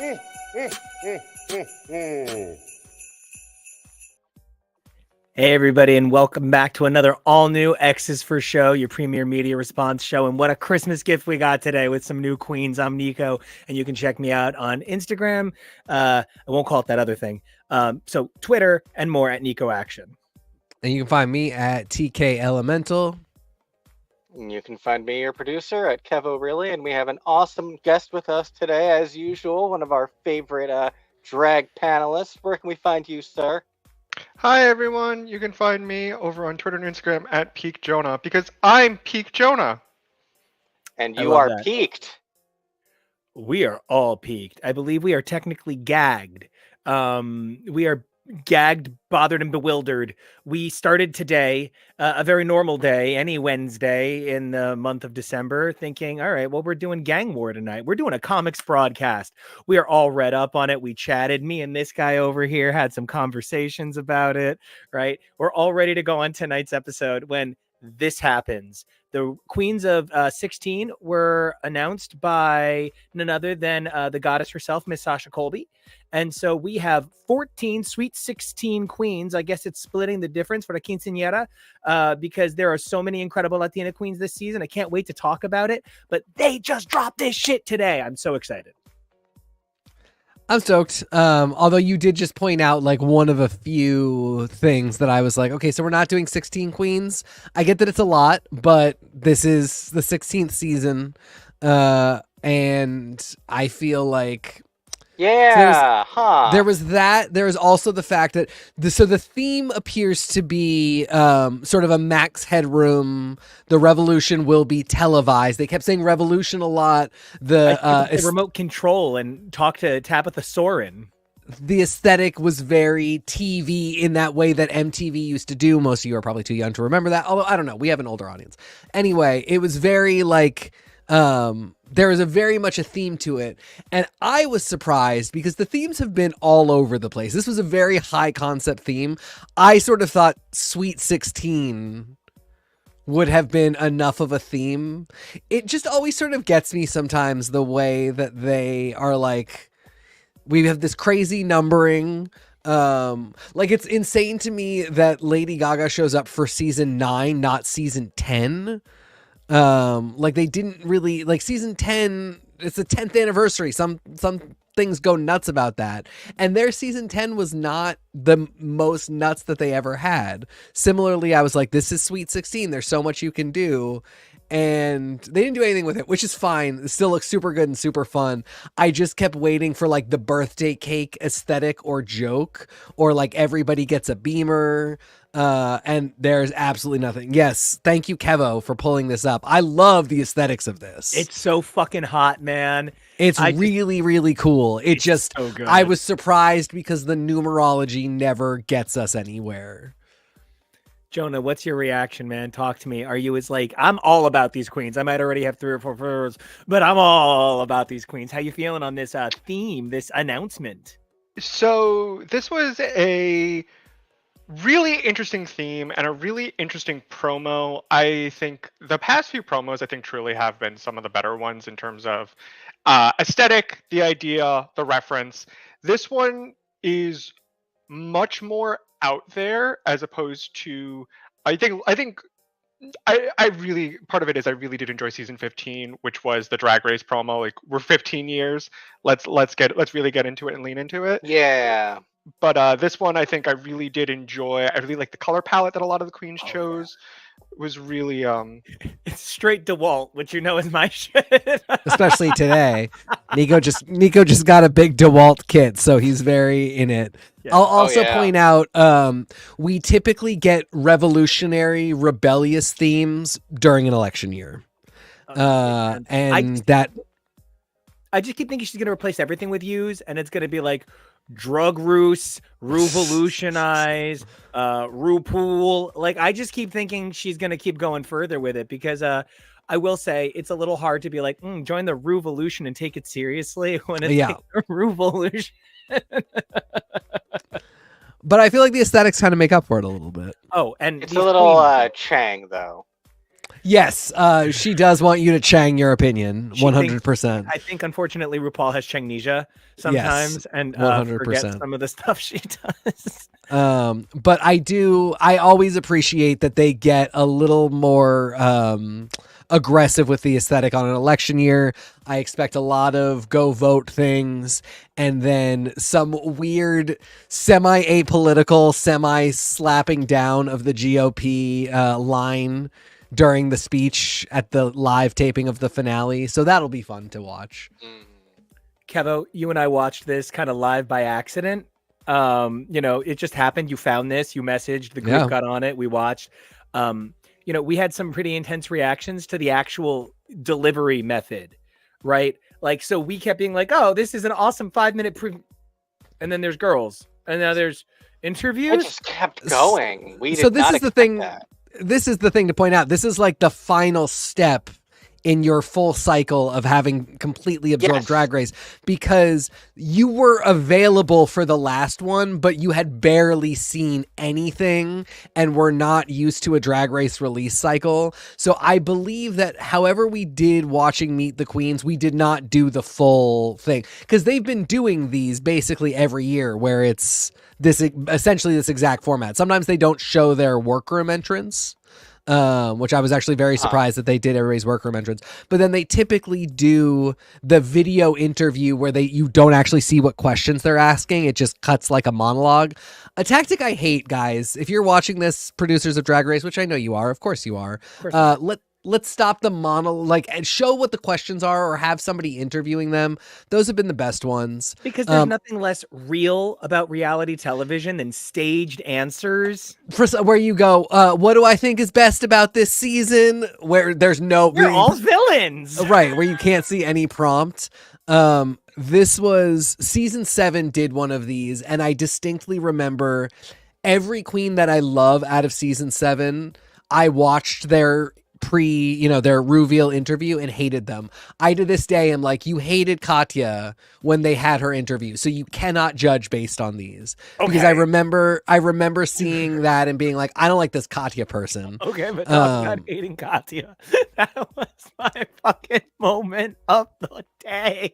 Hey everybody, and welcome back to another all-new X's for Show, your premier media response show. And what a Christmas gift we got today with some new queens. I'm Nico, and you can check me out on Instagram. I won't call it that other thing. So Twitter and more at Nico Action. And you can find me at TK Elemental. And you can find me, your producer, at Kevo Really, and we have an awesome guest with us today, as usual, one of our favorite drag panelists. Where can we find you, sir? Hi everyone, you can find me over on Twitter and Instagram at Peak Jonah, because I'm Peak Jonah. And you are that. peaked. We are all peaked. I believe we are technically gagged. We are gagged, bothered, and bewildered. We started today, a very normal day, any Wednesday in the month of December, thinking, all right, well, we're doing Gang War tonight. We're doing a comics broadcast. We are all read up on it. We chatted. Me and this guy over here had some conversations about it, right? We're all ready to go on tonight's episode when this happens. The Queens of 16 were announced by none other than the goddess herself, Miss Sasha Colby. And so we have 14 Sweet 16 queens. I guess it's splitting the difference for the quinceañera because there are so many incredible Latina queens this season. I can't wait to talk about it. But they just dropped this shit today. I'm so excited. I'm stoked. Although you did just point out like one of a few things that I was like, okay, so we're not doing 16 queens. I get that it's a lot, but this is the 16th season. And I feel like there was that. There was also the fact that the theme appears to be sort of a max headroom. The revolution will be televised. They kept saying revolution a lot. The remote control and talk to Tabitha Soren. The aesthetic was very TV in that way that MTV used to do. Most of you are probably too young to remember that. Although I don't know, we have an older audience. Anyway, it was very like. There is a very much a theme to it. And I was surprised because the themes have been all over the place. This was a very high concept theme. I sort of thought Sweet 16 would have been enough of a theme. It just always sort of gets me sometimes the way that they are like, we have this crazy numbering. Like it's insane to me that Lady Gaga shows up for season 9, not season 10. Like they didn't really like season 10. It's the 10th anniversary. Some things go nuts about that. And their season 10 was not the most nuts that they ever had. Similarly, I was like, this is Sweet 16. There's so much you can do. And they didn't do anything with it, which is fine. It still looks super good and super fun. I just kept waiting for like the birthday cake aesthetic or joke, or like everybody gets a beamer. And there's absolutely nothing. Yes, thank you, Kevo, for pulling this up. I love the aesthetics of this. It's so fucking hot, man. It's really cool. It's just, so good. I was surprised because the numerology never gets us anywhere. Jonah, what's your reaction, man? Talk to me. Are you as like, I'm all about these queens. I might already have 3 or 4 furs, but I'm all about these queens. How you feeling on this theme, this announcement? So this was a really interesting theme and a really interesting promo. I think the past few promos, I think, truly have been some of the better ones in terms of aesthetic, the idea, the reference. This one is much more out there as opposed to I really, part of it is I really did enjoy season 15, which was the Drag Race promo. Like, we're 15 years. Let's really get into it and lean into it. Yeah. But this one, I think I really did enjoy. I really like the color palette that a lot of the queens chose. It was really It's straight DeWalt, which you know is my shit. Especially today. Nico just got a big DeWalt kit, so he's very in it. Yeah. I'll also point out we typically get revolutionary, rebellious themes during an election year. I just keep thinking she's going to replace everything with use, and it's going to be like drug roost, revolutionize, RuPaul. Like, I just keep thinking she's going to keep going further with it because I will say it's a little hard to be like, join the RuVeolution and take it seriously when it's like RuVeolution. But I feel like the aesthetics kind of make up for it a little bit. Oh, and it's a little Chang though. Yes, she does want you to Chang your opinion, She thinks- 100%. I think, unfortunately, RuPaul has Changnesia sometimes and forgets 100%. some of the stuff she does. But I always appreciate that they get a little more aggressive with the aesthetic on an election year. I expect a lot of go vote things, and then some weird semi-apolitical, semi-slapping down of the GOP line during the speech at the live taping of the finale. So that'll be fun to watch. Kevo, you and I watched this kind of live by accident. It just happened. You found this, you messaged, the group got on it, we watched. We had some pretty intense reactions to the actual delivery method, right? Like, so we kept being like, oh, this is an awesome 5-minute and then there's girls, and now there's interviews. It just kept going. So this is the thing. This is the thing to point out. This is like the final step in your full cycle of having completely absorbed Drag Race, because you were available for the last one, but you had barely seen anything and were not used to a Drag Race release cycle. So I believe that however we did watching Meet the Queens, we did not do the full thing, because they've been doing these basically every year where it's essentially this exact format. Sometimes they don't show their workroom entrance, which I was actually very surprised that they did everybody's workroom entrance. But then they typically do the video interview where you don't actually see what questions they're asking. It just cuts like a monologue. A tactic I hate, guys. If you're watching this, producers of Drag Race, which I know you are, of course you are. Let's stop the monologue, and show what the questions are, or have somebody interviewing them. Those have been the best ones. Because there's nothing less real about reality television than staged answers. Where you go, what do I think is best about this season? Where there's no... We're all villains! Right, where you can't see any prompt. This was... Season 7 did one of these, and I distinctly remember every queen that I love out of Season 7, I watched their their RuVealed interview and hated them. I to this day am like, you hated Katya when they had her interview, so you cannot judge based on these. Okay. Because I remember seeing that and being like, I don't like this Katya person. Okay, but not hating Katya. That was my fucking moment of the day.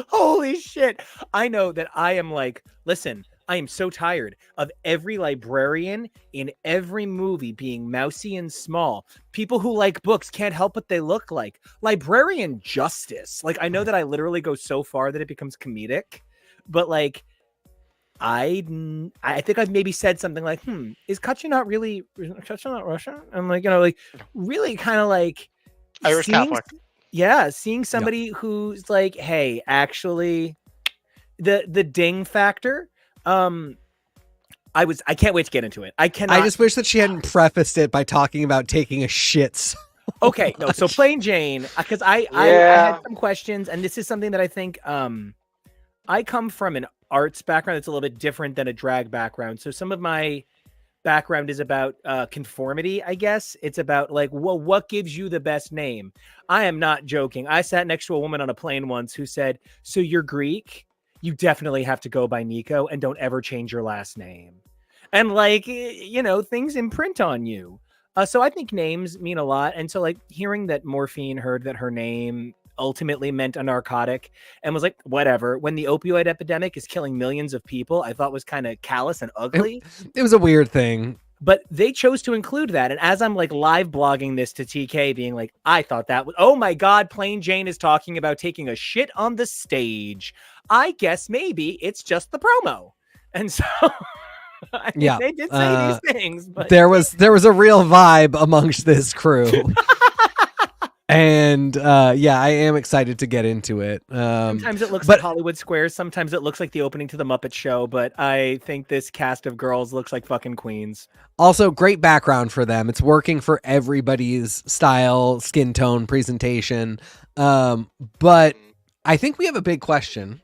Holy shit. I know that I am like, listen, I am so tired of every librarian in every movie being mousy and small. People who like books can't help what they look like. Librarian justice. Like, I know that I literally go so far that it becomes comedic, but like, I think I've maybe said something like, is Katya not Russian? I'm like, really kind of like Irish Catholic. Yeah, seeing somebody who's like, hey, actually, the ding factor. I can't wait to get into it. I just wish that she hadn't prefaced it by talking about taking a shit. Okay, no. So Plain Jane, because I had some questions, and this is something that I think I come from an arts background that's a little bit different than a drag background. So some of my background is about conformity, I guess. It's about like, well, what gives you the best name? I am not joking. I sat next to a woman on a plane once who said, so you're Greek? You definitely have to go by Nico and don't ever change your last name. And like, things imprint on you. So I think names mean a lot. And so like hearing that Morphine heard that her name ultimately meant a narcotic and was like, whatever. When the opioid epidemic is killing millions of people, I thought was kind of callous and ugly. It was a weird thing. But they chose to include that. And as I'm like live blogging this to TK being like, I thought that was, oh my God, Plain Jane is talking about taking a shit on the stage. I guess maybe it's just the promo. And so they did say these things, but there was a real vibe amongst this crew. And I am excited to get into it. Sometimes it looks like Hollywood Squares. Sometimes it looks like the opening to the Muppet Show. But I think this cast of girls looks like fucking queens. Also, great background for them. It's working for everybody's style, skin tone, presentation. But I think we have a big question.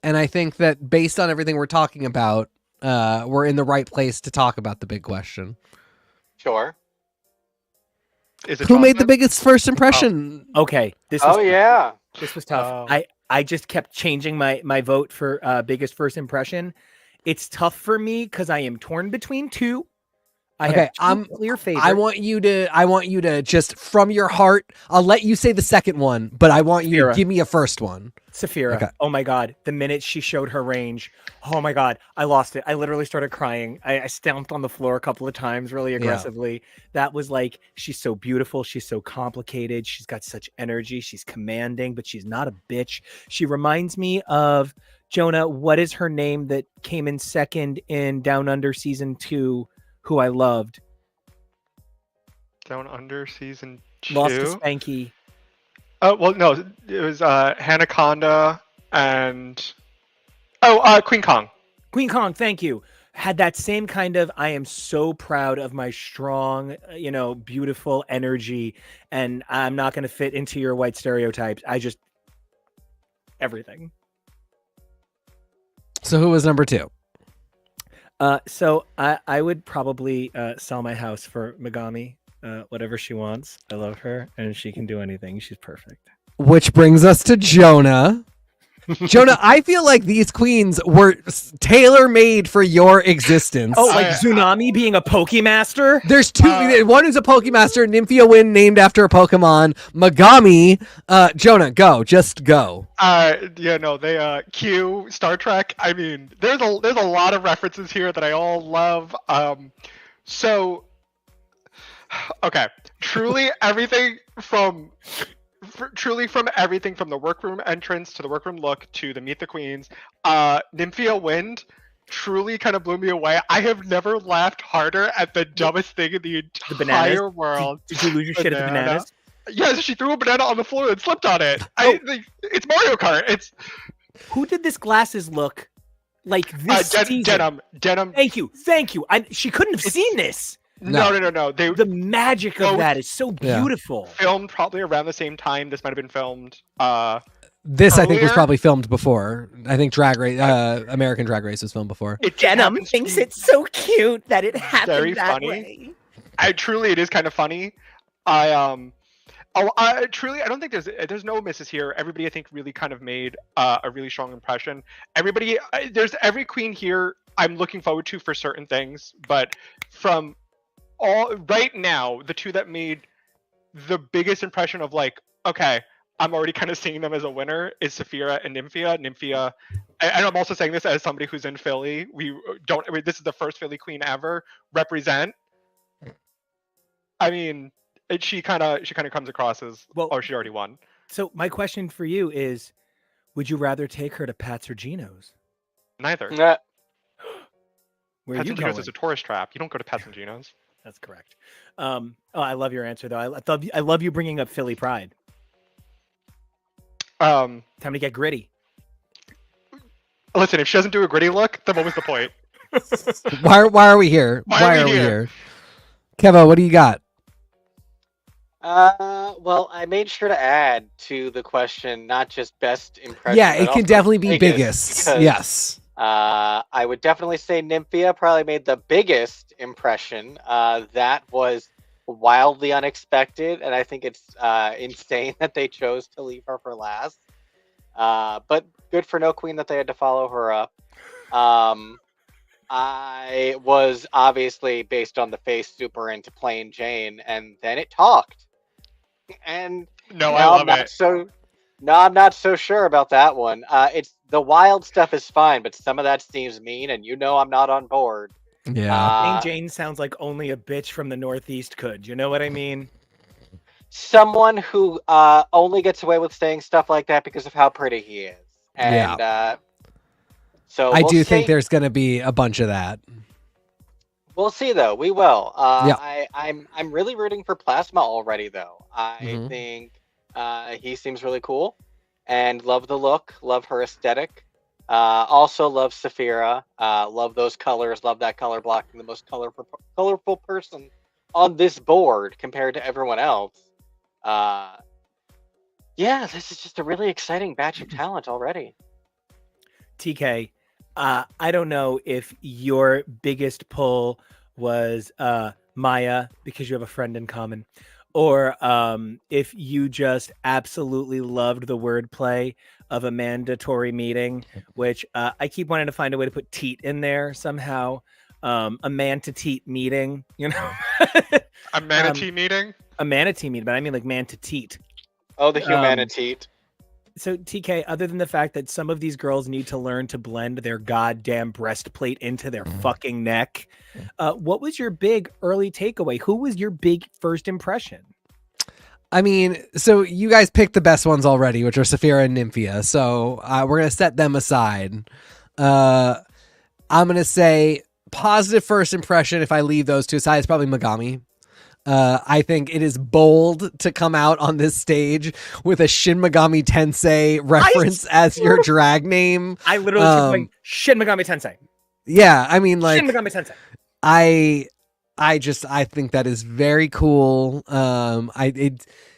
And I think that based on everything we're talking about, we're in the right place to talk about the big question. Sure. Who made the biggest first impression? Oh. Okay. This was tough. I just kept changing my vote for biggest first impression. It's tough for me because I am torn between two. I Okay, have two clear favorites. I want you to just from your heart. I'll let you say the second one, but I want you to Saphira. give me a first one. Saphira. Okay. Oh my God. The minute she showed her range, oh my God, I lost it. I literally started crying. I stamped on the floor a couple of times really aggressively. That was like, she's so beautiful. She's so complicated. She's got such energy. She's commanding, but she's not a bitch. She reminds me of Jonah. What is her name that came in second in Down Under season 2, who I loved? Down Under season 2. Lost to Spanky. Well, no, it was Hanaconda and Queen Kong. Queen Kong, thank you. Had that same kind of, I am so proud of my strong, beautiful energy, and I'm not going to fit into your white stereotypes. Everything. So who was number 2? So I would probably sell my house for Megami, whatever she wants. I love her, and she can do anything. She's perfect. Which brings us to Jonah. Jonah, I feel like these queens were tailor-made for your existence. Oh, like Tsunami being a Pokemaster? There's two. One is a Pokemaster, Nymphia Wind named after a Pokemon. Megami. Jonah, go. Just go. They Q, Star Trek. I mean, there's a lot of references here that I all love. Okay. Truly everything from everything from the workroom entrance to the workroom look to the Meet the Queens, Nymphia Wind truly kind of blew me away. I have never laughed harder at the dumbest thing in the entire world. Did you lose your shit at the bananas? Yes, she threw a banana on the floor and slipped on it. It's Mario Kart. Who did this glasses look like this season? Denim. Thank you. She couldn't have seen this. No. The magic of that is so beautiful. Filmed probably around the same time. This might have been filmed. This earlier. I think was probably filmed before. I think Drag Race, American Drag Race was filmed before. Denim thinks it's so cute that it happened very that funny. way. It is kind of funny. Truly, I don't think there's no misses here. Everybody, I think, really kind of made a really strong impression. Everybody, there's every queen here I'm looking forward to for certain things, but from all right now, the two that made the biggest impression of like, okay, I'm already kind of seeing them as a winner is Saphira and Nymphia. Nymphia, and I'm also saying this as somebody who's in Philly. This is the first Philly queen ever. Represent. I mean, she kind of comes across as, she already won. So my question for you is, would you rather take her to Pat's or Gino's? Neither. Where Pat's are you and Gino's going? is a tourist trap. You don't go to Pat's and Gino's. That's correct. I love your answer though. I love you bringing up Philly pride. Time to get gritty. Listen, if she doesn't do a gritty look, then what was the point? Why are we here? Why are we here? Kevo, what do you got? Well, I made sure to add to the question not just best impression. Yeah, it can definitely be biggest. Yes. I would definitely say Nymphia probably made the biggest impression. That was wildly unexpected, and I think it's insane that they chose to leave her for last. But good for No Queen that they had to follow her up. I was obviously, based on the face, super into Plain Jane, and then it talked. And I love it. I'm not so sure about that one. It's the wild stuff is fine, but some of that seems mean, and I'm not on board. Yeah. Plain Jane sounds like only a bitch from the Northeast could. You know what I mean? Someone who only gets away with saying stuff like that because of how pretty he is. And so I do think there's going to be a bunch of that. We'll see, though. We will. Yeah. I'm really rooting for Plasma already, though. I think he seems really cool, and love the look, love her aesthetic. Also love Saphira. Love those colors. Love that color blocking. The most colorful person on this board compared to everyone else. Yeah, this is just a really exciting batch of talent already. TK, I don't know if your biggest pull was Maya because you have a friend in common, or if you just absolutely loved the wordplay of a mandatory meeting, which I keep wanting to find a way to put teat in there somehow. a man to teat meeting, you know, A manatee meeting. a manatee meeting, but I mean like man to teat. Oh, the humanity. So TK, other than the fact that some of these girls need to learn to blend their goddamn breastplate into their fucking neck, what was your big early takeaway? Who was your big first impression? I mean, so you guys picked the best ones already, which are Saphira and Nymphia. So we're going to set them aside. I'm going to say positive first impression. If I leave those two aside, it's probably Megami. I think it is bold to come out on this stage with a Shin Megami Tensei reference as your drag name. I literally kept going, Shin Megami Tensei. Yeah, I mean, like, Shin Megami Tensei. I think that is very cool.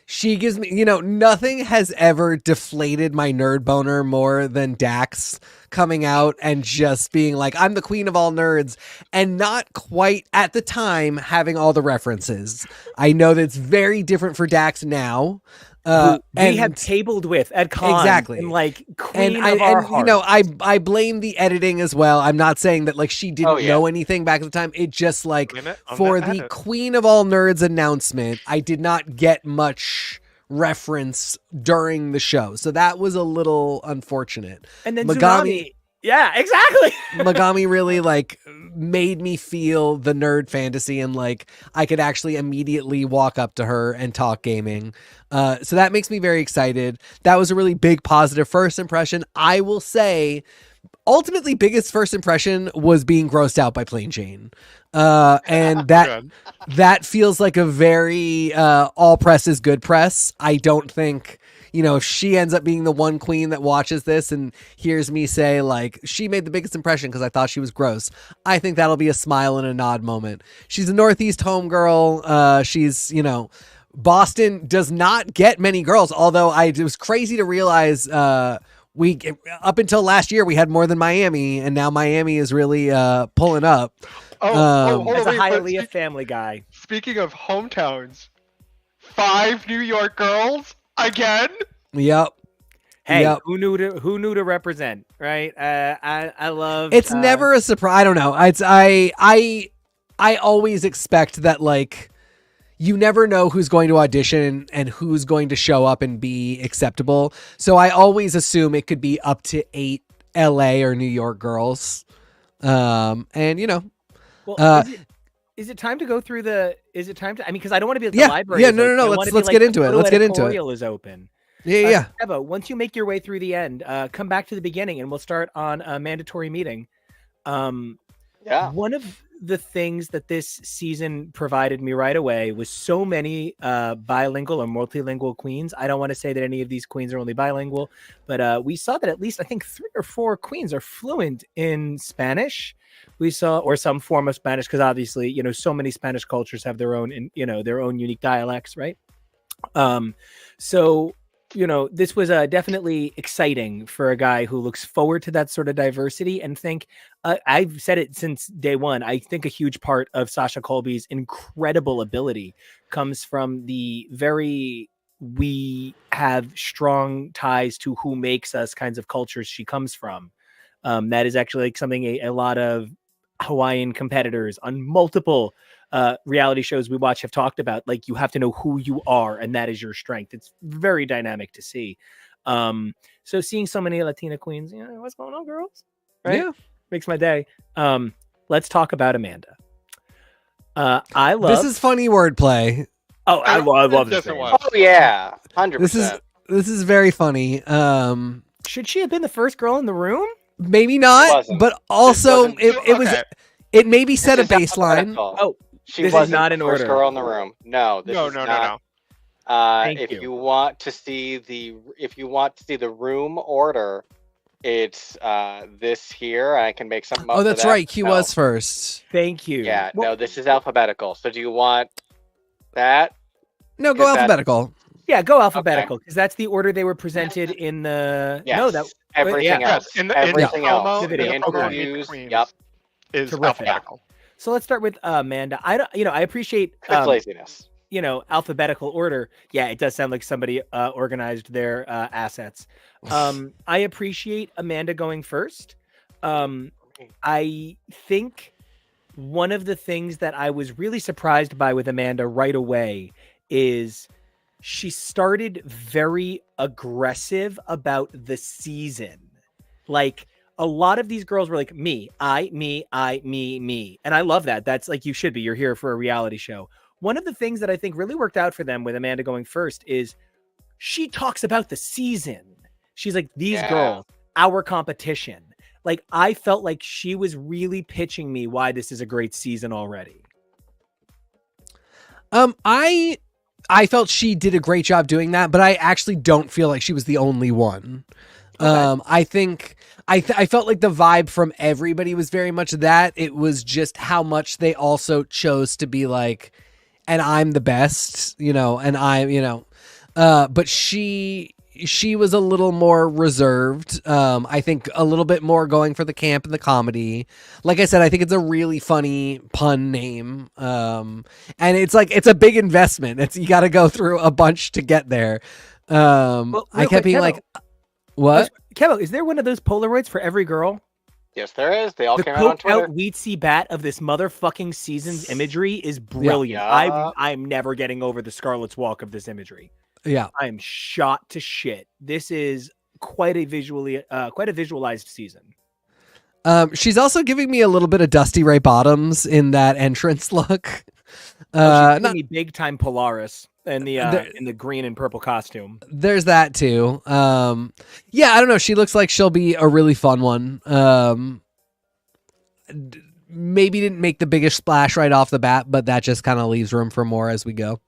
She gives me, nothing has ever deflated my nerd boner more than Dax coming out and just being like, I'm the queen of all nerds, and not quite at the time having all the references. I know that it's very different for Dax now. We have tabled with at cons, exactly, and like queen of our hearts. I blame the editing as well. I'm not saying that like she didn't know anything back at the time. It just like for the queen of all nerds announcement, I did not get much reference during the show, so that was a little unfortunate. And then Megami, yeah, exactly. Megami really like made me feel the nerd fantasy, and like I could actually immediately walk up to her and talk gaming. So that makes me very excited. That was a really big positive first impression. I will say, ultimately, biggest first impression was being grossed out by Plain Jane. And that feels like a very all press is good press. I don't think, if she ends up being the one queen that watches this and hears me say, like, she made the biggest impression because I thought she was gross, I think that'll be a smile and a nod moment. She's a Northeast homegirl. She's, Boston does not get many girls, although it was crazy to realize we up until last year we had more than Miami, and now Miami is really pulling up. As a Hialeah Family Guy. Speaking of hometowns, 5 New York girls again. Yep. Hey, who knew to represent, right? I love. It's never a surprise. I don't know. I always expect that, like, you never know who's going to audition and who's going to show up and be acceptable. So I always assume it could be up to 8 LA or New York girls. Well, is it time to go through because I don't want to be at the library. Yeah, no. Let's get into it. Let's get into it. Is open. Yeah. Eva, once you make your way through the end, come back to the beginning and we'll start on a mandatory meeting. One of the things that this season provided me right away was so many bilingual or multilingual queens. I don't want to say that any of these queens are only bilingual, but we saw that at least I think 3 or 4 queens are fluent in Spanish. We saw, or some form of Spanish, because obviously, so many Spanish cultures have their own, their own unique dialects, right? So this was definitely exciting for a guy who looks forward to that sort of diversity and think, I've said it since day one, I think a huge part of Sasha Colby's incredible ability comes from we have strong ties to who makes us kinds of cultures she comes from. That is actually like something a lot of Hawaiian competitors on multiple reality shows we watch have talked about. Like, you have to know who you are, and that is your strength. It's very dynamic to see. So seeing so many Latina queens, what's going on, girls? Right? Yeah, makes my day. Let's talk about Amanda. I love this is funny wordplay. Oh, I love this. Oh yeah, 100%. This is very funny. Should she have been the first girl in the room? Maybe not, but also it maybe set a baseline. Oh, she this wasn't is not in the first order. girl in the room. No, this is not. If you want to see the room order, it's this here. I can make something up. Oh, that's right. Q was first. Thank you. Yeah, no, this is alphabetical. So do you want that? No, go alphabetical. Yeah, go alphabetical, because that's the order they were presented in the. Yes. No, that everything else. Everything else. The interviews. Is terrific. alphabetical. So let's start with Amanda. I appreciate laziness. Alphabetical order. Yeah, it does sound like somebody organized their assets. I appreciate Amanda going first. I think one of the things that I was really surprised by with Amanda right away is she started very aggressive about the season. Like, a lot of these girls were like, me. And I love that. That's like, you should be. You're here for a reality show. One of the things that I think really worked out for them with Amanda going first is she talks about the season. She's like, these girls, our competition. Like, I felt like she was really pitching me why this is a great season already. I felt she did a great job doing that, but I actually don't feel like she was the only one. Okay. I think I felt like the vibe from everybody was very much that. It was just how much they also chose to be like, and I'm the best, you know, and but she was a little more reserved. I think a little bit more going for the camp and the comedy. Like I said, I think it's a really funny pun name. And it's like, it's a big investment. You got to go through a bunch to get there. Well, I kept being like, what? Kevo, is there one of those Polaroids for every girl? Yes, there is. They all the came out on Twitter. The Wheatsy bat of this motherfucking season's imagery is brilliant. Yeah. I'm never getting over the Scarlet's Walk of this imagery. Yeah, I'm shot to shit. This is quite a visualized season. She's also giving me a little bit of Dusty Ray Bottoms in that entrance look. She's giving me big time Polaris in the green and purple costume. There's that too. Yeah, I don't know. She looks like she'll be a really fun one. Maybe didn't make the biggest splash right off the bat, but that just kind of leaves room for more as we go.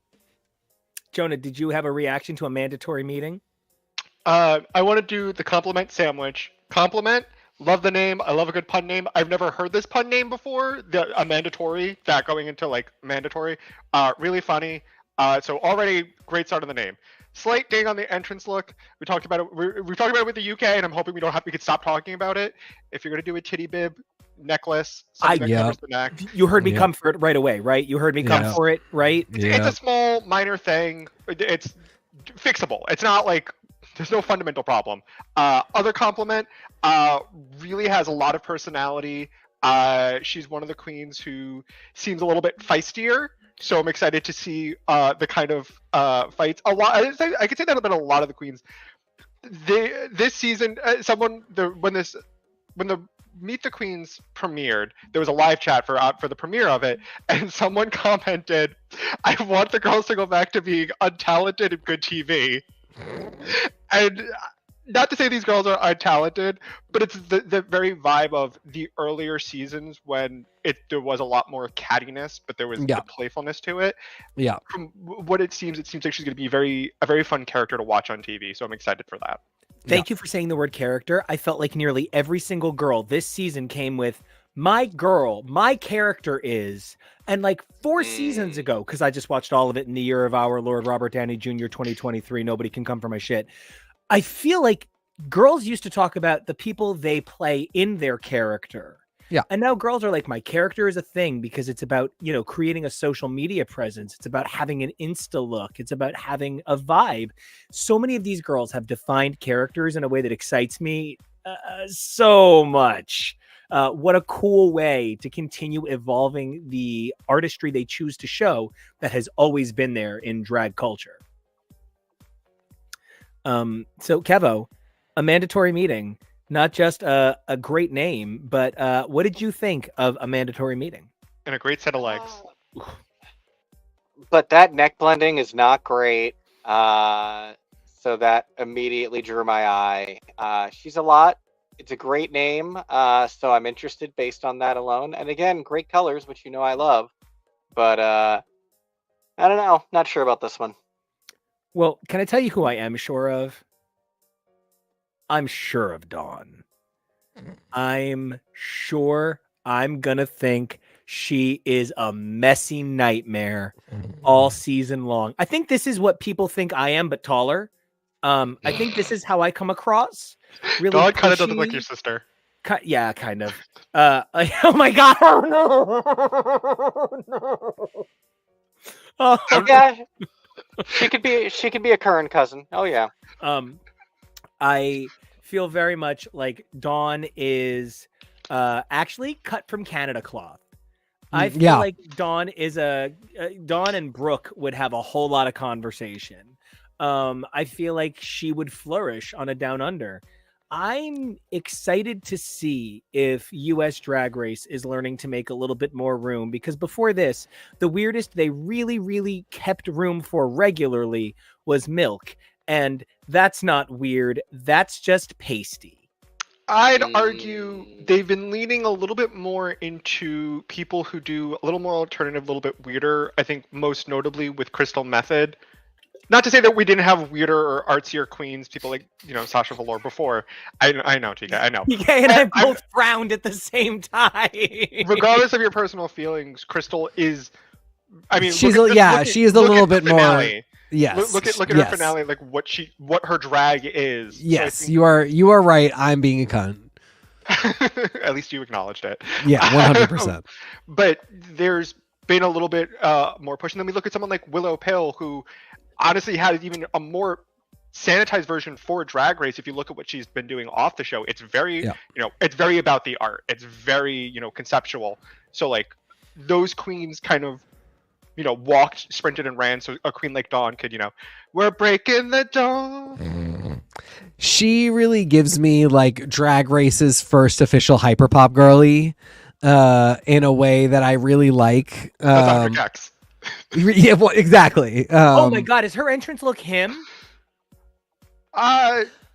Jonah, did you have a reaction to a mandatory meeting? I want to do the compliment sandwich. Compliment. Love the name. I love a good pun name. I've never heard this pun name before. A mandatory, that going into like mandatory. Really funny. So already great start of the name. Slight ding on the entrance look. We talked about it. We've talked about it with the UK, and I'm hoping we could stop talking about it. If you're gonna do a titty bib necklace, something that covers the neck. You heard me come for it right away, right? You heard me come for it, right? Yeah. It's a small, minor thing. It's fixable. It's not like there's no fundamental problem. Other compliment, really has a lot of personality. She's one of the queens who seems a little bit feistier. So I'm excited to see the kind of fights. A lot. I could say that about a lot of the queens. This season, when the Meet the Queens premiered, there was a live chat for the premiere of it, and someone commented, "I want the girls to go back to being untalented and good TV." And not to say these girls are untalented, but it's the very vibe of the earlier seasons when there was a lot more cattiness, but there was the playfulness to it. Yeah. From what it seems like she's going to be a very fun character to watch on TV. So I'm excited for that. Thank you for saying the word character. I felt like nearly every single girl this season came with my character is, and like 4 seasons ago, because I just watched all of it in the year of our Lord Robert Downey Jr. 2023. Nobody can come for my shit. I feel like girls used to talk about the people they play in their character. Yeah. And now girls are like, my character is a thing because it's about, creating a social media presence. It's about having an Insta look. It's about having a vibe. So many of these girls have defined characters in a way that excites me so much. What a cool way to continue evolving the artistry they choose to show that has always been there in drag culture. So Kevo, a mandatory meeting, not just a great name, but what did you think of a mandatory meeting? And a great set of legs. But that neck blending is not great. So that immediately drew my eye. She's a lot. It's a great name. So I'm interested based on that alone. And again, great colors, which I love. But I don't know. Not sure about this one. Well, can I tell you who I am sure of? I'm sure of Dawn. I'm sure I'm gonna think she is a messy nightmare all season long. I think this is what people think I am, but taller. I think this is how I come across. Really, Dawn kind of doesn't look like your sister. Yeah, kind of. Oh my god! Oh no! Oh yeah. She could be a current cousin. Oh yeah. I feel very much like Dawn is actually cut from Canada cloth. I feel like Dawn and Brooke would have a whole lot of conversation. I feel like she would flourish on a Down Under. I'm excited to see if US Drag Race is learning to make a little bit more room, because before this, the weirdest they really, really kept room for regularly was Milk. And that's not weird. That's just pasty. I'd argue they've been leaning a little bit more into people who do a little more alternative, a little bit weirder. I think most notably with Crystal Method. Not to say that we didn't have weirder or artsier queens, people like, Sasha Velour before. I know, TK, I know. TK and I both frowned at the same time. Regardless of your personal feelings, Crystal is, she is a little bit more. Yes. Look at her finale, like what her drag is. Yes, so you are right. I'm being a cunt. At least you acknowledged it. Yeah, 100%. But there's been a little bit more push. And then we look at someone like Willow Pill, who honestly had even a more sanitized version for Drag Race. If you look at what she's been doing off the show, it's very, it's very about the art. It's very, conceptual. So like those queens kind of, walked, sprinted, and ran. So a queen like Dawn could, we're breaking the dawn. She really gives me like Drag Race's first official hyperpop girly, in a way that I really like. Yeah, well, exactly. Oh my God, is her entrance look him?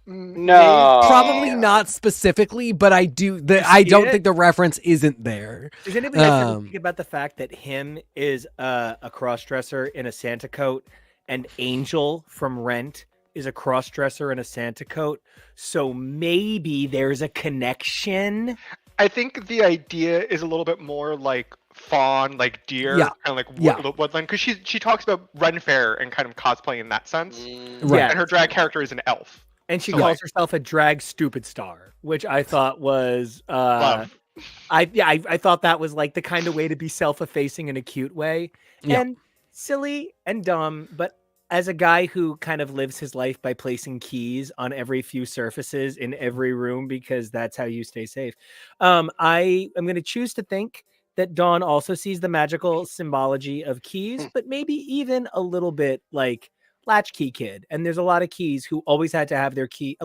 No, probably not specifically, but I do. I don't think the reference isn't there. Does anybody else think about the fact that him is a crossdresser in a Santa coat, and Angel from Rent is a crossdresser in a Santa coat? So maybe there's a connection. I think the idea is a little bit more like fawn, like deer, and like woodland, because she talks about Ren Fair and kind of cosplay in that sense. Right. And her drag character is an elf. And she calls herself a drag stupid star, which I thought was I thought that was like the kind of way to be self-effacing in a cute way. And silly and dumb, but as a guy who kind of lives his life by placing keys on every few surfaces in every room because that's how you stay safe, I am going to choose to think that Dawn also sees the magical symbology of keys, but maybe even a little bit like latchkey kid. And there's a lot of kids who always had to have their key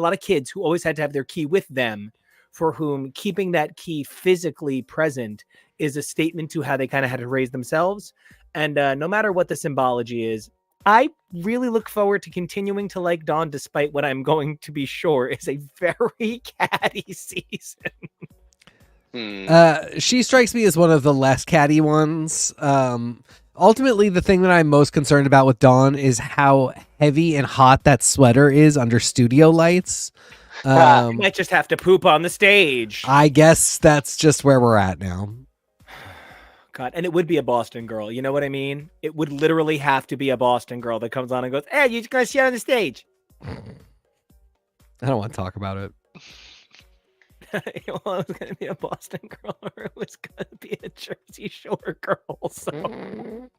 with them, for whom keeping that key physically present is a statement to how they kind of had to raise themselves. And no matter what the symbology is, I really look forward to continuing to like Dawn, despite what I'm going to be sure is a very catty season. She strikes me as one of the less catty ones. Ultimately, the thing that I'm most concerned about with Dawn is how heavy and hot that sweater is under studio lights. You might just have to poop on the stage. I guess that's just where we're at now. God, and it would be a Boston girl. You know what I mean? It would literally have to be a Boston girl that comes on and goes, "Hey, you're gonna shit on the stage." I don't want to talk about it. Well, it was going to be a Boston girl, or it was going to be a Jersey Shore girl. So,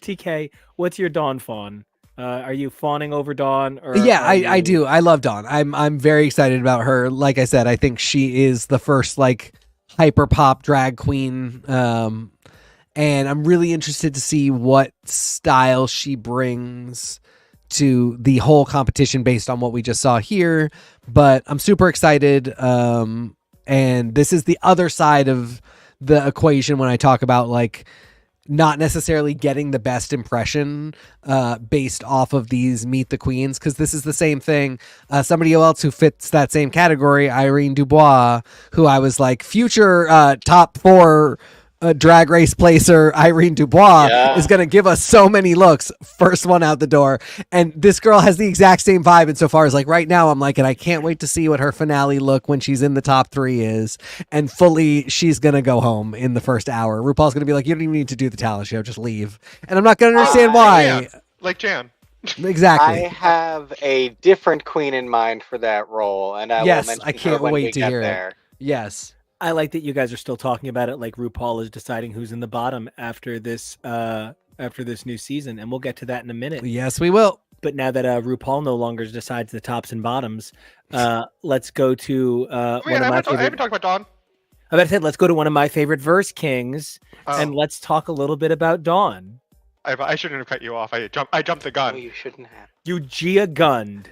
TK, what's your Dawn fawn? Are you fawning over Dawn? Or I do. I love Dawn. I'm very excited about her. Like I said, I think she is the first like hyper pop drag queen, and I'm really interested to see what style she brings to the whole competition based on what we just saw here. But I'm super excited, and this is the other side of the equation when I talk about like not necessarily getting the best impression based off of these Meet the Queens, because this is the same thing. Somebody else who fits that same category, Irene Dubois, who I was like, future top 4 drag race placer Irene Dubois is going to give us so many looks. First one out the door. And this girl has the exact same vibe insofar as like right now I'm like, and I can't wait to see what her finale look when she's in the top 3 is. And fully she's going to go home in the first hour. RuPaul's going to be like, you don't even need to do the talent show. Just leave. And I'm not going to understand why. Yeah. Like Jan. Exactly. I have a different queen in mind for that role. And I will mention I can't when wait we to get hear there. it. Yes. I like that you guys are still talking about it like RuPaul is deciding who's in the bottom after this new season, and we'll get to that in a minute. Yes, we will. But now that RuPaul no longer decides the tops and bottoms, let's go to I haven't talked about Dawn. That said, let's go to one of my favorite verse kings, Oh. and let's talk a little bit about Dawn. I shouldn't have cut you off. I jumped the No, gun. you shouldn't have. You Gia gunned.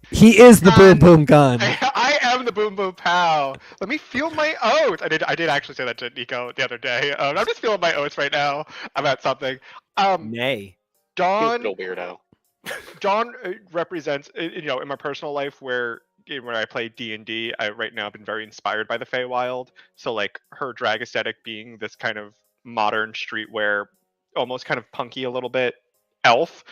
He is the boom boom gun. I am the boom boom pow. Let me feel my oats. I did actually say that to Nico the other day. I'm just feeling my oats right now about something. Nay. You Dawn little weirdo. Dawn represents, in my personal life where I play D&D, I right now have been very inspired by the Feywild. So like her drag aesthetic being this kind of modern streetwear, almost kind of punky a little bit, elf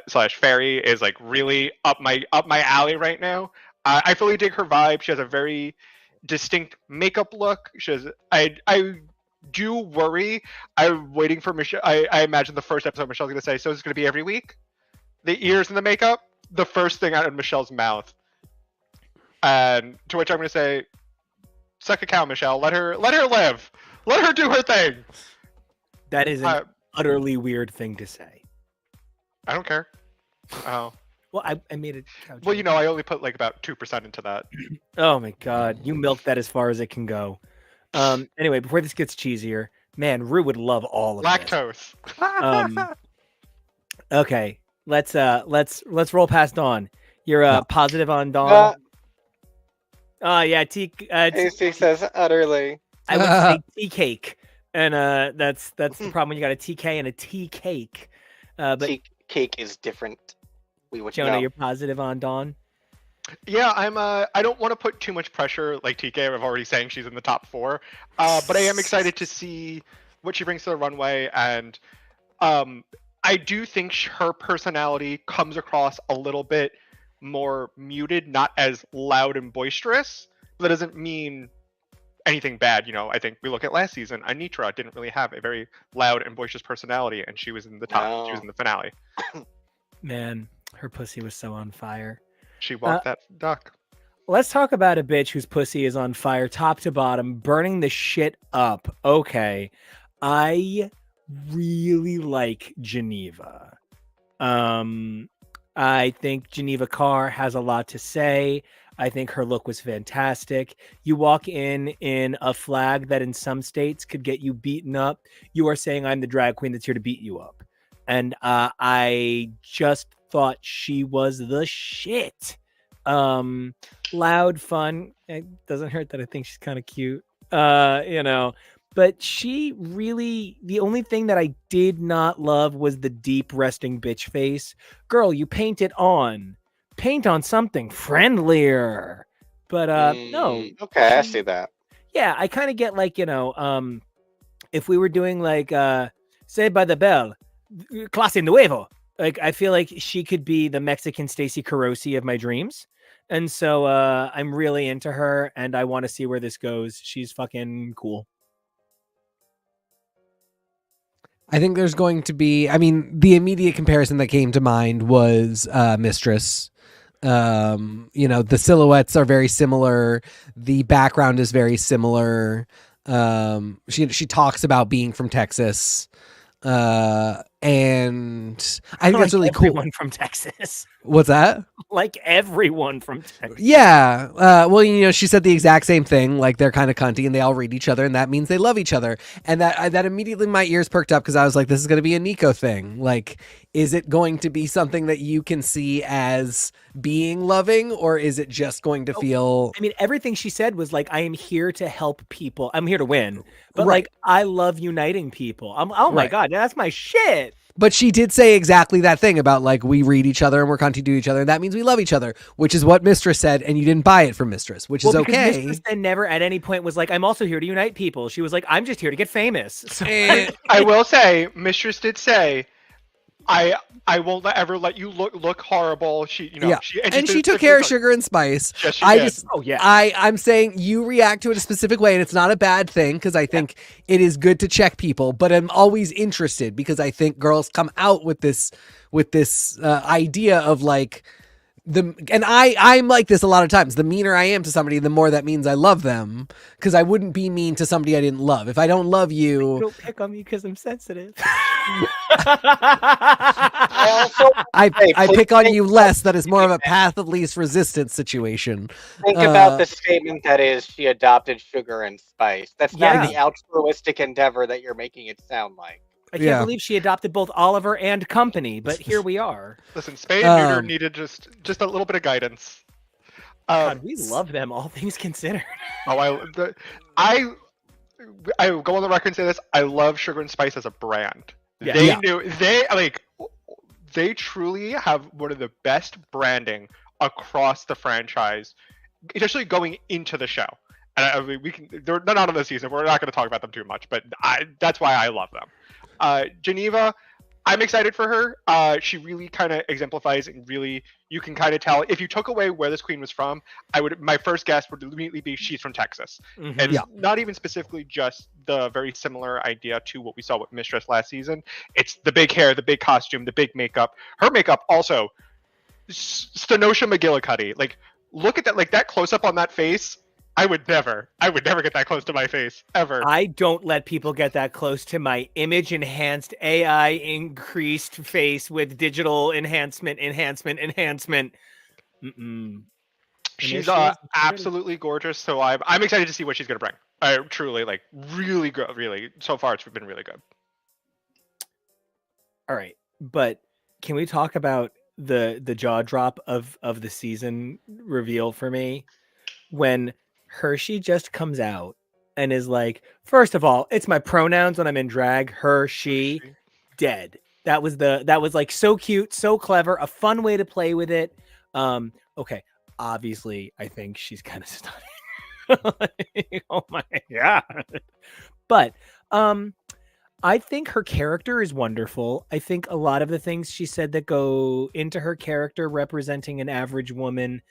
slash fairy is like really up my alley right now. I fully dig her vibe. She has a very distinct makeup look. She has I do worry. I'm waiting for Michelle. I imagine the first episode Michelle's gonna say, so it's gonna be every week. The ears and the makeup, the first thing out of Michelle's mouth. And to which I'm gonna say, suck a cow, Michelle. Let her live. Let her do her thing. That is an utterly weird thing to say. I don't care. Oh. Well, I made a couch. Well, I only put like about 2% into that. Oh my god, you milked that as far as it can go. Anyway, before this gets cheesier, man, Rue would love all of Lactose. this. Okay, let's roll past Dawn. You're positive on Dawn. Oh yeah, AC says utterly. I would say tea cake, and that's the problem when you got a TK and a tea cake. But Tea cake is different. We would Jonah, know. you're positive on Dawn. Yeah, I'm. I don't want to put too much pressure, like TK. I'm already saying she's in the top 4, but I am excited to see what she brings to the runway, and I do think her personality comes across a little bit more muted, not as loud and boisterous. But that doesn't mean anything bad. I think we look at last season. Anitra didn't really have a very loud and boisterous personality, and she was in the top. No. She was in the finale. Man, her pussy was so on fire. She walked that duck. Let's talk about a bitch whose pussy is on fire, top to bottom, burning the shit up. Okay, I really like Geneva. I think Geneva Carr has a lot to say. I think her look was fantastic. You walk in a flag that in some states could get you beaten up. You are saying I'm the drag queen that's here to beat you up. And I just thought she was the shit. Loud, fun. It doesn't hurt that I think she's kind of cute. But she really, the only thing that I did not love was the deep resting bitch face. Girl, you paint it on. Paint on something friendlier. But no. Okay, I see that. Yeah, I kind of get like, if we were doing like Saved by the Bell, Clase Nuevo. Like, I feel like she could be the Mexican Stacey Carosi of my dreams. And so I'm really into her and I want to see where this goes. She's fucking cool. I think there's going to be, the immediate comparison that came to mind was Mistress. The silhouettes are very similar. The background is very similar. She talks about being from Texas. And I think that's really cool. Everyone from Texas. What's that? Like everyone from Texas. Yeah. Well, she said the exact same thing. Like they're kind of cunty and they all read each other, and that means they love each other. And that immediately my ears perked up because I was like, this is going to be a Nico thing. Like, is it going to be something that you can see as being loving, or is it just going to feel? I mean, everything she said was like, I am here to help people. I'm here to win. But Right. like, I love uniting people. Oh my Right. God, that's my shit. But she did say exactly that thing about like we read each other and we're cunty to each other, and that means we love each other, which is what Mistress said, and you didn't buy it from Mistress, which is because okay. Mistress then never at any point was like, I'm also here to unite people. She was like, I'm just here to get famous. So, I will say, Mistress did say, I won't ever let you look horrible. She took care of Sugar and Spice. Yes, she did. oh yeah. I'm saying you react to it a specific way, and it's not a bad thing because I think it is good to check people. But I'm always interested because I think girls come out with this idea of like I'm like this a lot of times. The meaner I am to somebody, the more that means I love them. Because I wouldn't be mean to somebody I didn't love. If I don't love you, Don't pick on me because I'm sensitive. I pick on you less. That is more of a path of least resistance situation. Think about the statement that is she adopted sugar and spice. That's not the altruistic endeavor that you're making it sound like. I can't believe she adopted both Oliver and company, but here we are. Listen, spay and neuter needed just a little bit of guidance. God, we love them, all things considered. I go on the record and say this. I love Sugar and Spice as a brand. Yeah. They truly have one of the best branding across the franchise, especially going into the show. And they're not on the season. We're not going to talk about them too much, but that's why I love them. Geneva, I'm excited for her. She really kind of exemplifies, and really you can kind of tell if you took away where this queen was from. My first guess would immediately be she's from Texas, and not even specifically just the very similar idea to what we saw with Mistress last season. It's the big hair, the big costume, the big makeup. Her makeup also, Stenosha McGillicuddy. Like, look at that, like that close up on that face. I would never get that close to my face, ever. I don't let people get that close to my image enhanced AI increased face with digital enhancement. She's absolutely gorgeous, so I'm excited to see what she's going to bring. I truly, like, really good, really. So far, it's been really good. All right, but can we talk about the jaw drop of the season reveal for me? When Hershey just comes out and is like, first of all, it's my pronouns when I'm in drag. Her, she, dead. That was like so cute, so clever, a fun way to play with it. Okay, obviously, I think she's kind of stunning. Like, oh my god! But I think her character is wonderful. I think a lot of the things she said that go into her character, representing an average woman,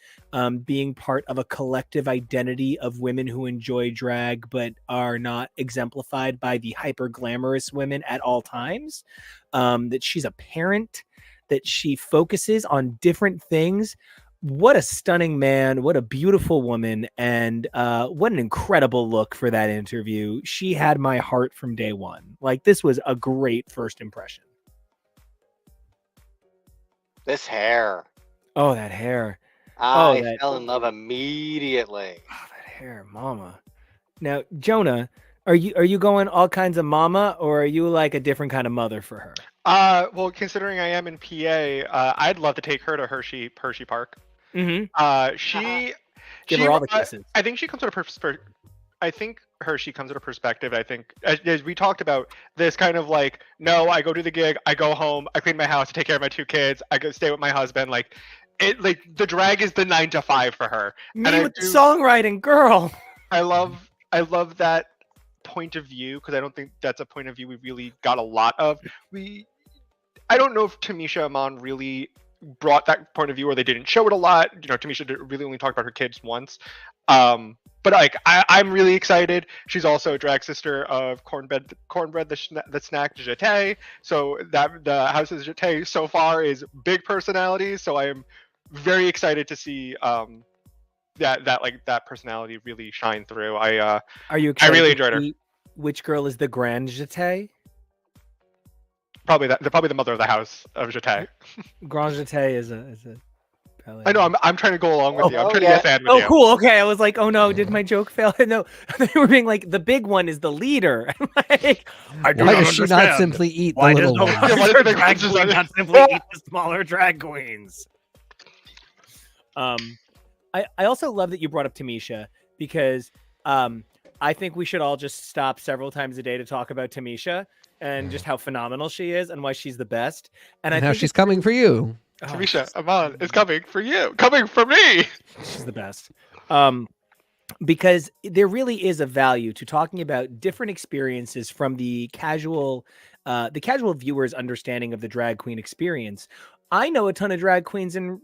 being part of a collective identity of women who enjoy drag but are not exemplified by the hyper glamorous women at all times, that she's a parent, that she focuses on different things. What a stunning man, what a beautiful woman, and what an incredible look for that interview. She had my heart from day one. Like, this was a great first impression. This hair. Oh, that hair. I fell in love immediately. Oh, that hair, mama. Now, Jonah, are you going all kinds of mama, or are you like a different kind of mother for her? Well, considering I am in PA, I'd love to take her to Hershey Park. Mm-hmm. Give her all the kisses. I think she comes with a I think Hershey comes with a perspective. I think, as we talked about, this kind of like, no, I go to the gig, I go home, I clean my house, I take care of my 2 kids, I go stay with my husband. Like, it, like the drag is the 9 to 5 for her. Me with songwriting, girl. I love that point of view, because I don't think that's a point of view we really got a lot of. I don't know if Tamisha Iman really brought that point of view, or they didn't show it a lot. You know, Tamisha really only talked about her kids once. But like, I'm really excited. She's also a drag sister of Cornbread the Snack Jeté. So that the House of Jeté so far is big personalities. So I am very excited to see that personality really shine through. Are you excited? I really enjoyed her. Which girl is the Grand Jeté? Probably the mother of the House of Jeté. Grand Jeté is a I know. I'm trying to go along with you. I'm trying to be a fan with you. Oh, cool. Okay. I was like, oh no, did my joke fail? No, they were being like, the big one is the leader. Like, why does she not simply eat the little one? Why does the drag queen not simply eat the smaller drag queens? I also love that you brought up Tamisha, because I think we should all just stop several times a day to talk about Tamisha and just how phenomenal she is and why she's the best. And I now think she's coming for you. Tamisha Iman is coming for you, coming for me. She's the best. Because there really is a value to talking about different experiences from the casual viewer's understanding of the drag queen experience. I know a ton of drag queens in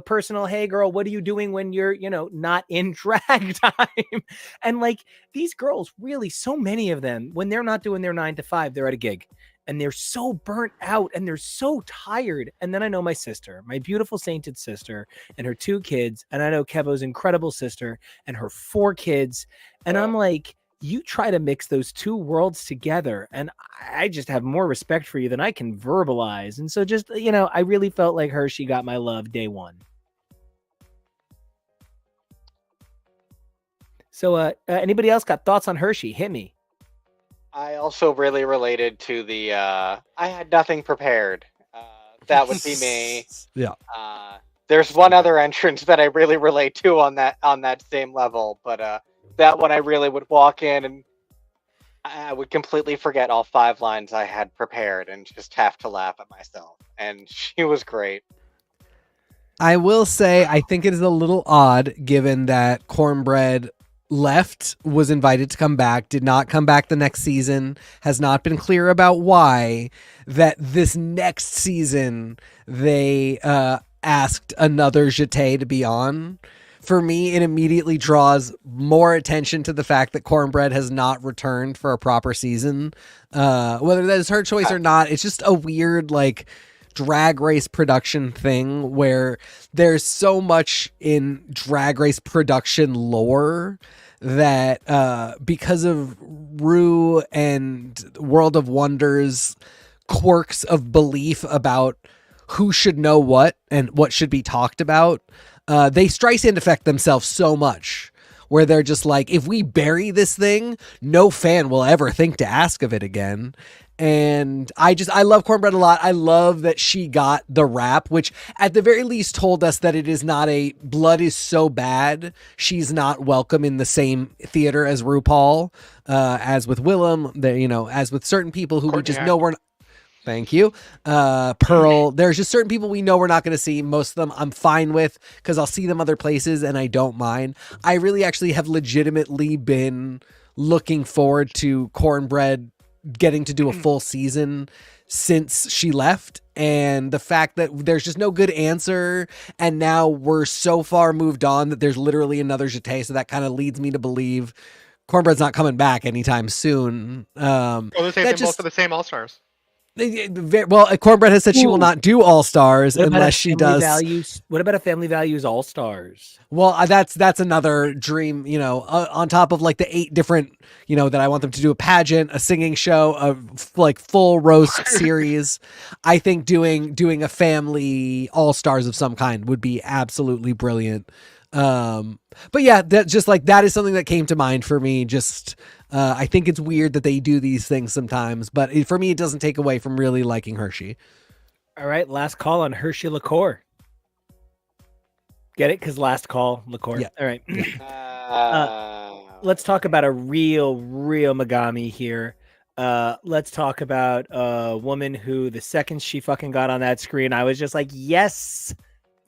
personal, hey girl, what are you doing when you're, not in drag time? And like these girls, really, so many of them, when they're not doing their 9 to 5, they're at a gig and they're so burnt out and they're so tired. And then I know my sister, my beautiful sainted sister and her 2 kids. And I know Kevo's incredible sister and her 4 kids. And I'm like, you try to mix those 2 worlds together, and I just have more respect for you than I can verbalize. And so just, I really felt like Hershey got my love day one. So anybody else got thoughts on Hershey? Hit me. I also really related to the I had nothing prepared. That would be me. Yeah. There's one other entrance that I really relate to on that same level, but that one I really would walk in and I would completely forget all 5 lines I had prepared and just have to laugh at myself. And she was great. I will say, I think it is a little odd given that Cornbread left, was invited to come back, did not come back the next season, has not been clear about why, that this next season they asked another Jeté to be on. For me, it immediately draws more attention to the fact that Cornbread has not returned for a proper season. Whether that is her choice or not, it's just a weird, like, drag race production thing where there's so much in drag race production lore that because of Ru and World of Wonders quirks of belief about who should know what and what should be talked about, they Streisand affect themselves so much where they're just like, if we bury this thing, no fan will ever think to ask of it again. And I love Cornbread a lot. I love that she got the rap, which at the very least told us that it is not a blood is so bad she's not welcome in the same theater as RuPaul, as with Willem, as with certain people who we just know we're not. Thank you. Pearl, there's just certain people we know we're not going to see. Most of them I'm fine with because I'll see them other places and I don't mind. I really actually have legitimately been looking forward to Cornbread getting to do a full season since she left, and the fact that there's just no good answer and now we're so far moved on that there's literally another Jeté, so that kind of leads me to believe Cornbread's not coming back anytime soon. Well, both for the same All-Stars. Well, Cornbread has said she will not do All Stars unless she does. What about a Family Values All Stars? Well, that's another dream, on top of like the 8 different, that I want them to do a pageant, a singing show, a like full roast series. I think doing a family All Stars of some kind would be absolutely brilliant. But yeah, that is something that came to mind for me. I think it's weird that they do these things sometimes, but for me, it doesn't take away from really liking Hershey. All right, last call on Hershey Liqueur. Get it? Because last call, Liqueur. Yeah. All right. Let's talk about a real Megami here. Let's talk about a woman who the second she fucking got on that screen, I was just like, yes,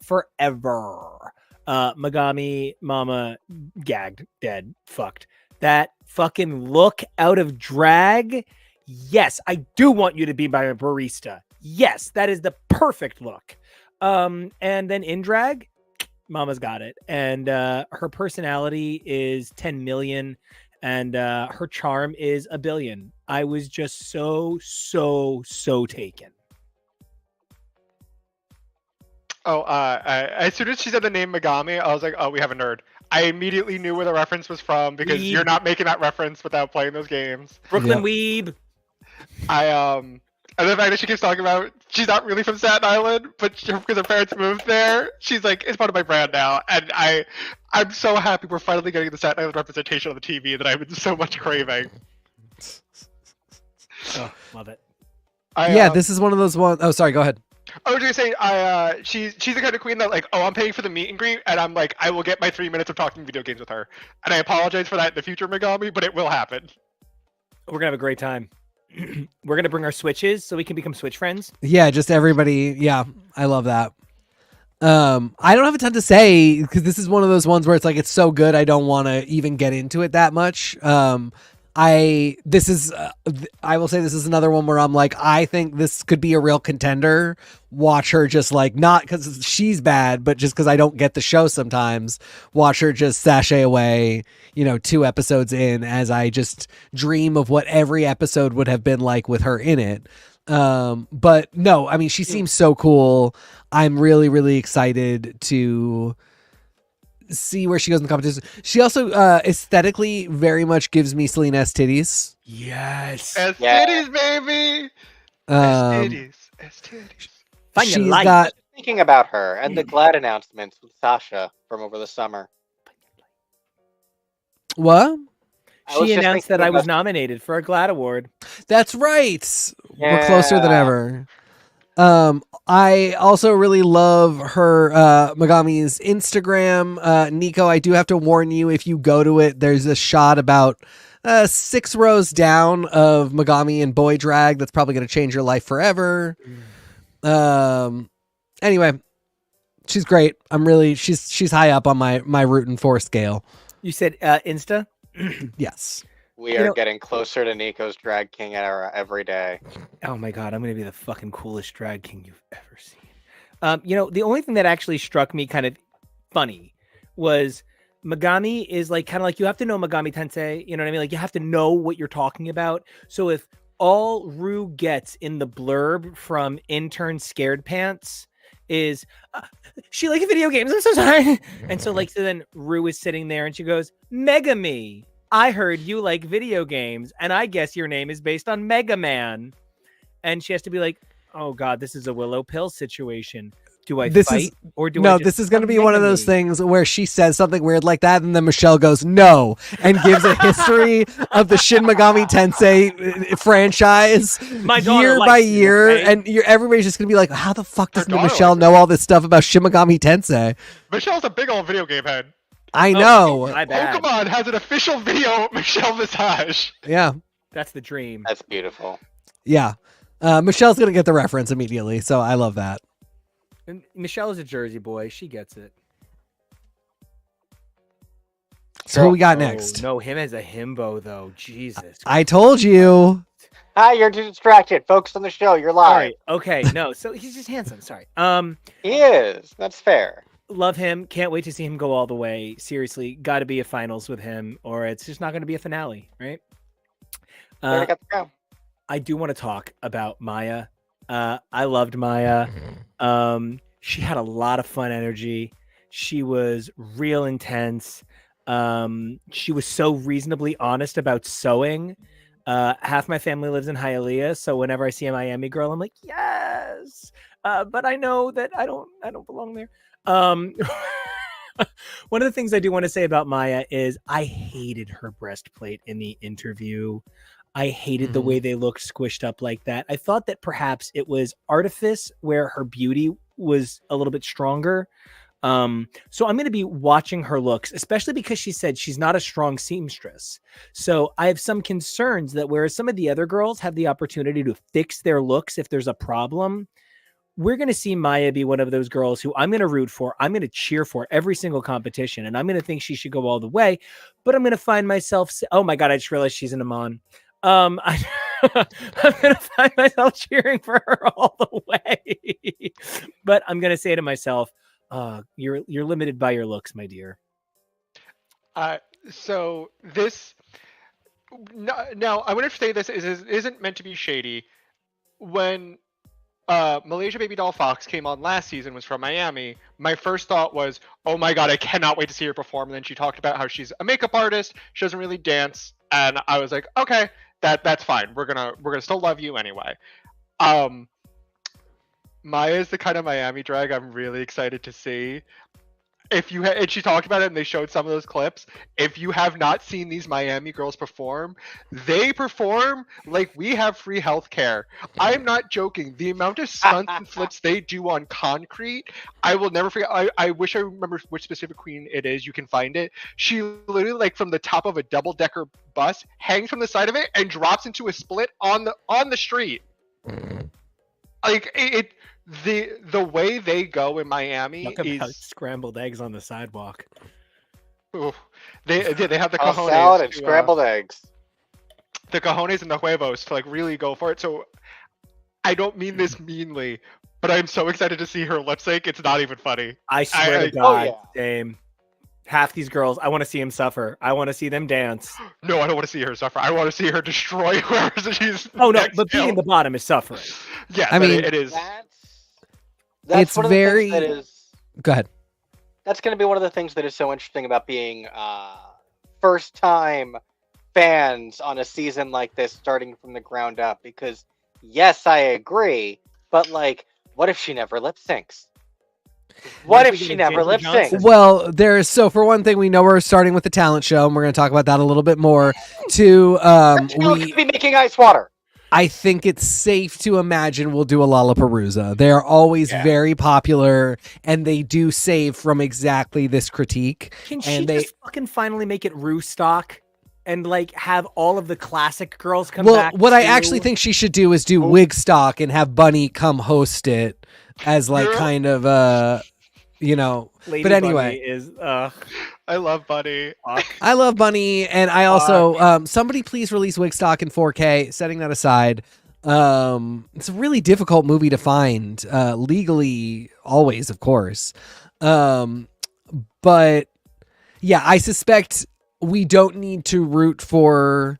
forever. Megami, mama, gagged, dead, fucked. That fucking look out of drag. Yes, I do want you to be my barista. Yes, that is the perfect look. And then in drag, mama's got it. And her personality is 10 million and her charm is 1 billion. I was just so taken. Oh, as soon as she said the name Megami, I was like, oh, we have a nerd. I immediately knew where the reference was from because you're not making that reference without playing those games. Brooklyn Weeb. And the fact that she keeps talking about she's not really from Staten Island, but because her parents moved there, she's like, it's part of my brand now. And I'm so happy we're finally getting the Staten Island representation on the TV that I've been so much craving. Oh, love it. This is one of those ones. Oh, sorry, go ahead. I was gonna say, she's the kind of queen that like, oh, I'm paying for the meet and greet, and I'm like, I will get my 3 minutes of talking video games with her, and I apologize for that in the future, Megami, but it will happen. We're gonna have a great time. We're gonna bring our Switches so we can become Switch friends. Yeah, just everybody. Yeah, I love that. I don't have a ton to say because this is one of those ones where it's like it's so good I don't want to even get into it that much. I will say this is another one where I'm like, I think this could be a real contender. Watch her just like, not because she's bad, but just because I don't get the show sometimes. Watch her just sashay away, 2 episodes in, as I just dream of what every episode would have been like with her in it. But no, I mean, she seems so cool. I'm really, really excited to see where she goes in the competition. She also aesthetically very much gives me Selena S titties. Yes. S titties, baby. S titties. Find your She's light. got Thinking about her and the GLAAD announcements with Sasha from over the summer. what? She announced that I was nominated for a GLAAD award. That's right. We're Yeah. closer than ever. I also really love her Megami's Instagram. Nico, I do have to warn you, if you go to it, there's a shot about 6 rows down of Megami and boy drag that's probably going to change your life forever. Anyway, she's great. She's high up on my rootin' for scale. You said Insta? Yes. We are getting closer to Nico's drag king era every day. Oh my god, I'm gonna be the fucking coolest drag king you've ever seen. The only thing that actually struck me kind of funny was Megami is like kind of like, you have to know Megami Tensei, you know what I mean? Like, you have to know what you're talking about. So if all Ru gets in the blurb from intern Scared Pants is she likes video games, I'm so sorry. And so then Ru is sitting there and she goes, Megami, I heard you like video games, and I guess your name is based on Mega Man. And she has to be like, oh god, this is a Willow Pill situation. Do I fight or do I just this is going to be one of those things where she says something weird like that, and then Michelle goes, no, and gives a history of the Shin Megami Tensei franchise year by year, okay? And everybody's just going to be like, how the fuck does Michelle know all this stuff about Shin Megami Tensei? Michelle's a big old video game head. I know. Pokemon has an official video Michelle Visage. Yeah. That's the dream. That's beautiful. Yeah. Michelle's going to get the reference immediately, so I love that. And Michelle is a Jersey boy. She gets it. So who we got next? No, him as a himbo, though. Jesus. I told you. Hi, you're distracted. Focus on the show. You're live. Sorry. Okay, no. So he's just handsome. Sorry. He is. That's fair. Love him. Can't wait to see him go all the way. Seriously, got to be a finals with him, or it's just not going to be a finale, right? I do want to talk about Maya. I loved Maya. She had a lot of fun energy. She was real intense. She was so reasonably honest about sewing. Half my family lives in Hialeah, so whenever I see a Miami girl, I'm like, yes. But I know that I don't belong there. One of the things I do want to say about Maya is I hated her breastplate in the interview. I hated the way they looked squished up like that. I thought that perhaps it was artifice where her beauty was a little bit stronger. So I'm going to be watching her looks, especially because she said she's not a strong seamstress. So I have some concerns that whereas some of the other girls have the opportunity to fix their looks if there's a problem, we're going to see Maya be one of those girls who I'm going to root for. I'm going to cheer for every single competition, and I'm going to think she should go all the way. But I'm going to find myself, oh my God, I just realized she's an Amon. I'm going to find myself cheering for her all the way. But I'm going to say to myself, you're limited by your looks, my dear. So this, now I want to say this isn't meant to be shady. When Malaysia Baby Doll Fox came on last season, was from Miami, my first thought was, oh my God, I cannot wait to see her perform. And then she talked about how she's a makeup artist, she doesn't really dance, and I was like, okay, that's fine. We're gonna still love you anyway. Maya is the kind of Miami drag I'm really excited to see. If you and she talked about it, and they showed some of those clips. If you have not seen these Miami girls perform, they perform like we have free healthcare. I'm not joking. The amount of stunts and flips they do on concrete, I will never forget. I wish I remember which specific queen it is. You can find it. She literally, like, from the top of a double-decker bus, hangs from the side of it and drops into a split on the street. Like it. The way they go in Miami is scrambled eggs on the sidewalk. Ooh, they have the cojones salad and scrambled eggs. the cojones and the huevos to like really go for it. So I don't mean this meanly, but I'm so excited to see her lip sync. It's not even funny. I swear to God, same. Half these girls, I want to see them suffer. I want to see them dance. No, I don't want to see her suffer. I want to see her destroy whoever she's. Oh no, but being in the bottom is suffering. Yeah, I mean, it is. That's It's one of the very- things that is. Go ahead. That's going to be one of the things that is so interesting about being first-time fans on a season like this, starting from the ground up. Because yes, I agree, but like, what if she never lip syncs? What if she never lip syncs? Well, so for one thing, we know we're starting with the talent show, and we're going to talk about that a little bit more. To We could be making ice water. I think it's safe to imagine we'll do a Lollapalooza. They are always very popular, and they do save from exactly this critique. Can she just fucking finally make it Ru stock and like have all of the classic girls come back? Well, what I actually think she should do is do wig stock and have Bunny come host it as like kind of Lady but anyway, Bunny is I love Bunny. I love Bunny, and I also somebody please release Wigstock in 4K. Setting that aside, it's a really difficult movie to find legally, always, of course. But yeah, I suspect we don't need to root for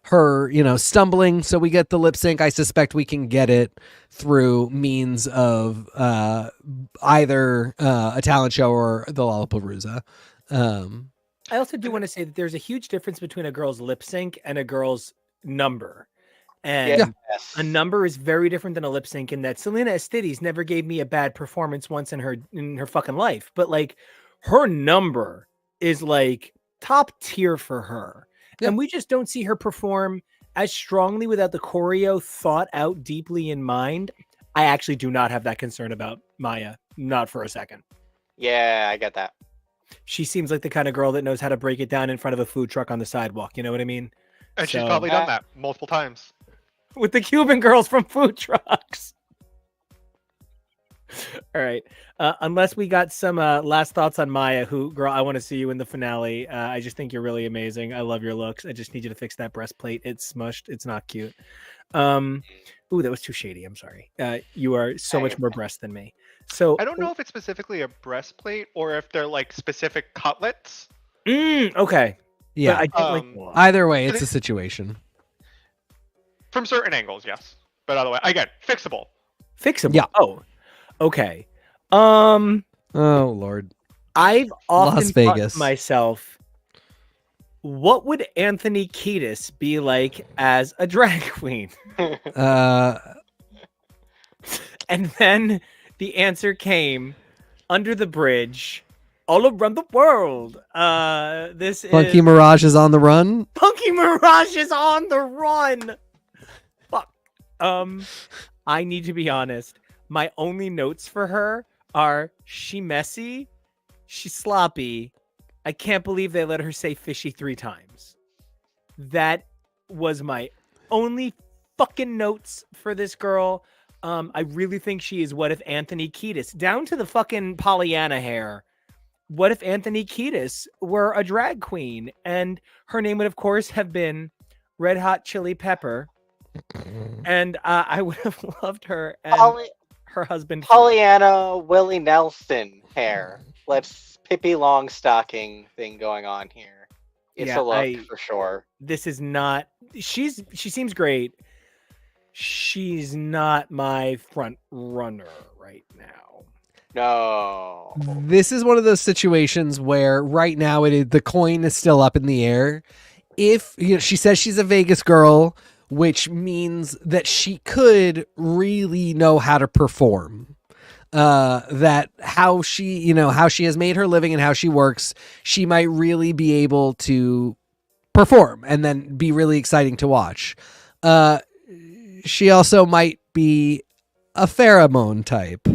her, stumbling, so we get the lip sync. I suspect we can get it through means of either a talent show or the Lollapalooza. I also do want to say that there's a huge difference between a girl's lip sync and a girl's number. And a number is very different than a lip sync in that Selena Estides never gave me a bad performance once in her fucking life. But like her number is like top tier for her. Yeah. And we just don't see her perform as strongly without the choreo thought out deeply in mind. I actually do not have that concern about Maya. Not for a second. Yeah, I get that. She seems like the kind of girl that knows how to break it down in front of a food truck on the sidewalk. You know what I mean? And she's probably done that multiple times. With the Cuban girls from food trucks. All right. Unless we got some last thoughts on Maya, who, girl, I want to see you in the finale. I just think you're really amazing. I love your looks. I just need you to fix that breastplate. It's smushed. It's not cute. Ooh, that was too shady. I'm sorry. You are so much more breast than me. So I don't know if it's specifically a breastplate or if they're like specific cutlets. Okay. Yeah. But I don't like either way, it's a situation. From certain angles, yes. But other way, again, fixable. Fixable. Yeah. Oh, okay. Oh Lord. I've often Las Vegas. thought to myself, what would Anthony Kiedis be like as a drag queen? And then the answer came under the bridge, all around the world. This Funky is Mirage is on the run. Funky Mirage is on the run. Fuck. I need to be honest. My only notes for her are she messy, she's sloppy. I can't believe they let her say fishy 3 times. That was my only fucking notes for this girl. I really think she is what if Anthony Kiedis, down to the fucking Pollyanna hair. What if Anthony Kiedis were a drag queen? And her name would, of course, have been Red Hot Chili Pepper. And I would have loved her and her husband. Pollyanna Willie Nelson hair. Let's Pippi Longstocking thing going on here. It's a look for sure. This is not. She seems great. She's not my front runner right now. No. This is one of those situations where right now the coin is still up in the air. If she says she's a Vegas girl, which means that she could really know how to perform. That how she has made her living and how she works, she might really be able to perform and then be really exciting to watch. She also might be a pheromone type.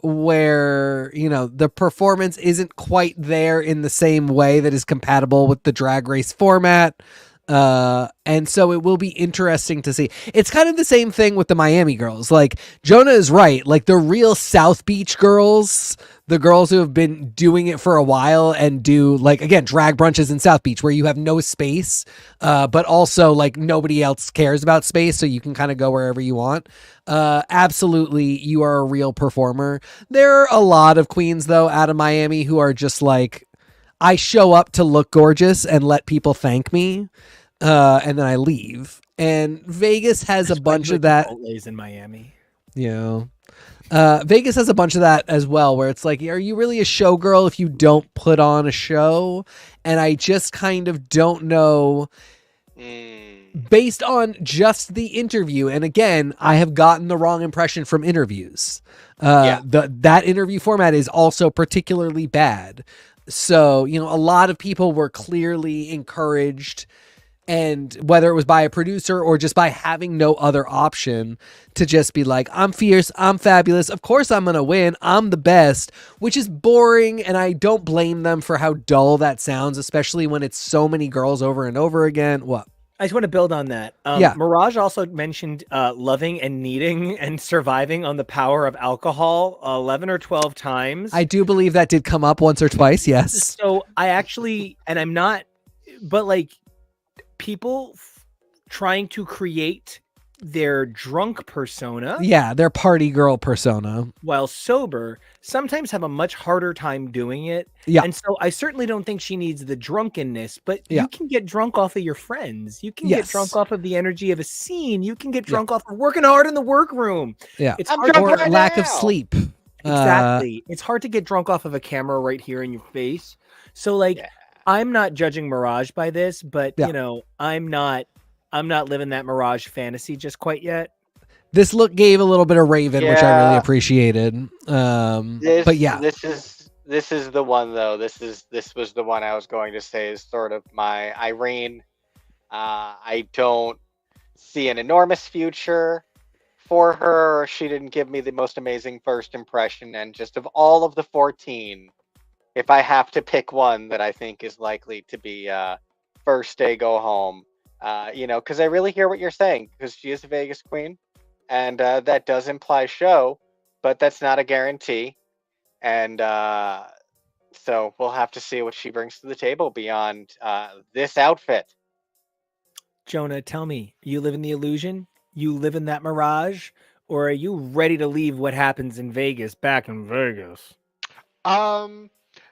Where, the performance isn't quite there in the same way that is compatible with the Drag Race format. And so it will be interesting to see. It's kind of the same thing with the Miami girls. Like, Jonah is right. Like, the real South Beach girls, the girls who have been doing it for a while and do, like, again, drag brunches in South Beach where you have no space, but also, like, nobody else cares about space, so you can kind of go wherever you want. Absolutely, you are a real performer. There are a lot of queens, though, out of Miami who are just like, I show up to look gorgeous and let people thank me. And then I leave. And Vegas has a bunch of that. Chipotle's in Miami. Yeah. Vegas has a bunch of that as well, where it's like, are you really a showgirl if you don't put on a show? And I just kind of don't know, based on just the interview. And again, I have gotten the wrong impression from interviews. That interview format is also particularly bad. So, you know, a lot of people were clearly encouraged, and whether it was by a producer or just by having no other option, to just be like, I'm fierce, I'm fabulous, of course I'm going to win, I'm the best, which is boring, and I don't blame them for how dull that sounds, especially when it's so many girls over and over again. What? I just want to build on that. Mirage also mentioned loving and needing and surviving on the power of alcohol 11 or 12 times. I do believe that did come up once or twice, yes. So I actually, and I'm not, but like, people trying to create their drunk persona, their party girl persona, while sober, sometimes have a much harder time doing it. And so I certainly don't think she needs the drunkenness, but you can get drunk off of your friends. You can get drunk off of the energy of a scene. You can get drunk off of working hard in the workroom. It's hard or lack of sleep. Exactly. It's hard to get drunk off of a camera right here in your face. So like, I'm not judging Mirage by this, but you know, I'm not living that Mirage fantasy just quite yet. This look gave a little bit of Raven, which I really appreciated. But yeah, this is the one though. This was the one I was going to say is sort of my Irene. I don't see an enormous future for her. She didn't give me the most amazing first impression, and just of all of the 14, if I have to pick one that I think is likely to be first day go home, you know, because I really hear what you're saying, because she is a Vegas queen, and that does imply show, but that's not a guarantee. And so we'll have to see what she brings to the table beyond this outfit. Jonah, tell me, you live in the illusion? You live in that mirage? Or are you ready to leave what happens in Vegas back in Vegas?